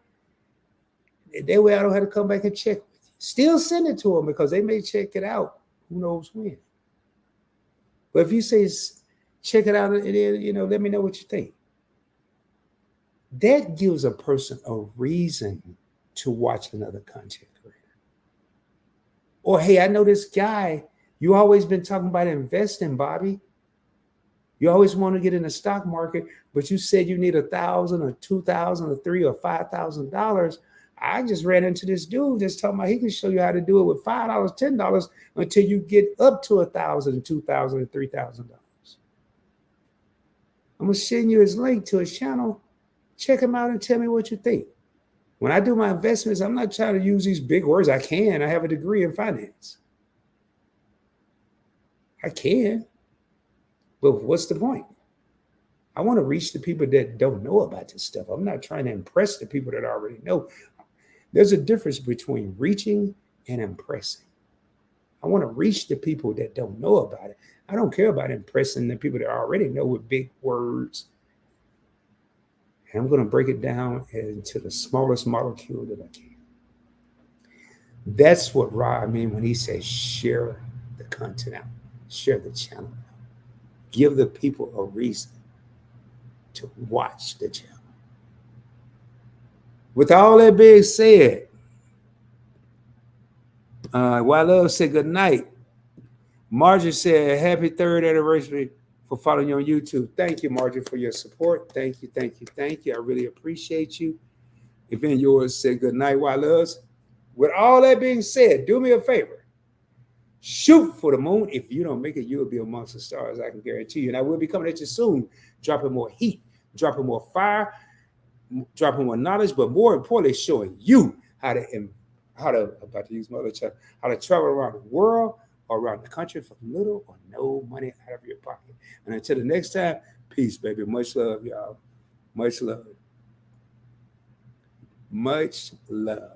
That way I don't have to come back and check with you. Still send it to them because they may check it out. Who knows when? But if you say, check it out, and then, let me know what you think. That gives a person a reason to watch another content creator. Or, hey, I know this guy, you always been talking about investing, Bobby. You always want to get in the stock market, but you said you need $1,000 or $2,000 or $3,000 or $5,000. I just ran into this dude just talking about he can show you how to do it with $5, $10 until you get up to $1,000, $2,000, and $3,000. I'm gonna send you his link to his channel. Check him out and tell me what you think. When I do my investments, I'm not trying to use these big words. I have a degree in finance. I can, but what's the point? I want to reach the people that don't know about this stuff. I'm not trying to impress the people that already know. There's a difference between reaching and impressing. I want to reach the people that don't know about it. I don't care about impressing the people that already know with big words. And I'm going to break it down into the smallest molecule that I can. That's what Rod means when he says share the content out, share the channel out. Give the people a reason to watch the channel. With all that being said, Love said good night. Marjorie said happy 3rd anniversary for following you on YouTube. Thank you, Marjorie, for your support. Thank you. I really appreciate you. Event yours said good night, Loves. With all that being said, do me a favor. Shoot for the moon. If you don't make it, you'll be amongst the stars. I can guarantee you. And I will be coming at you soon, dropping more heat, dropping more fire, dropping more knowledge, but more importantly, showing you how to about to use my other child, how to travel around the world or around the country for little or no money out of your pocket. And until the next time, peace, baby. Much love, y'all. Much love. Much love.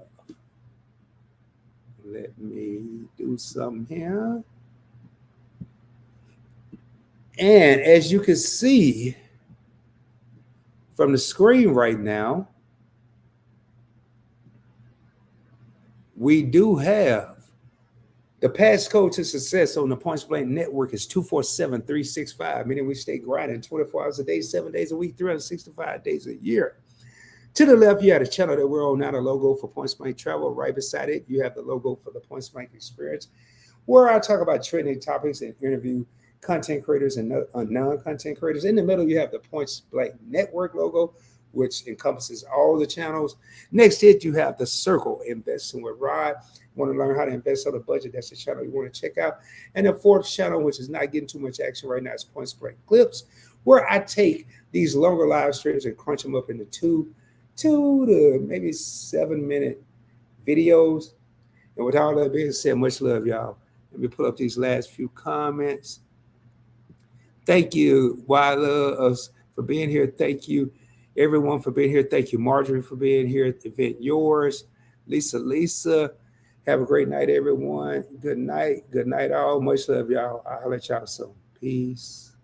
Let me do something here. And as you can see from the screen right now, we do have the passcode to success on the Points Blank Network is 247365, meaning we stay grinding 24 hours a day, 7 days a week, 365 days a year. To the left, you have the channel that we're on now, the logo for Points Blank Travel. Right beside it, you have the logo for the Points Blank Experience, where I talk about trending topics and interview content creators and non-content creators. In the middle, you have the Points Blank Network logo, which encompasses all the channels. Next to it, you have the circle, Investing with Rod. You want to learn how to invest on a budget? That's the channel you want to check out. And the fourth channel, which is not getting too much action right now, is Points Blank Clips, where I take these longer live streams and crunch them up into two to maybe 7-minute videos. And with all that being said, much love, y'all. Let me pull up these last few comments. Thank you, Wyla, for being here. Thank you, everyone, for being here. Thank you, Marjorie, for being here at the event. Yours, Lisa. Have a great night, everyone. Good night. Good night, all. Much love, y'all. I'll let y'all soon. Peace.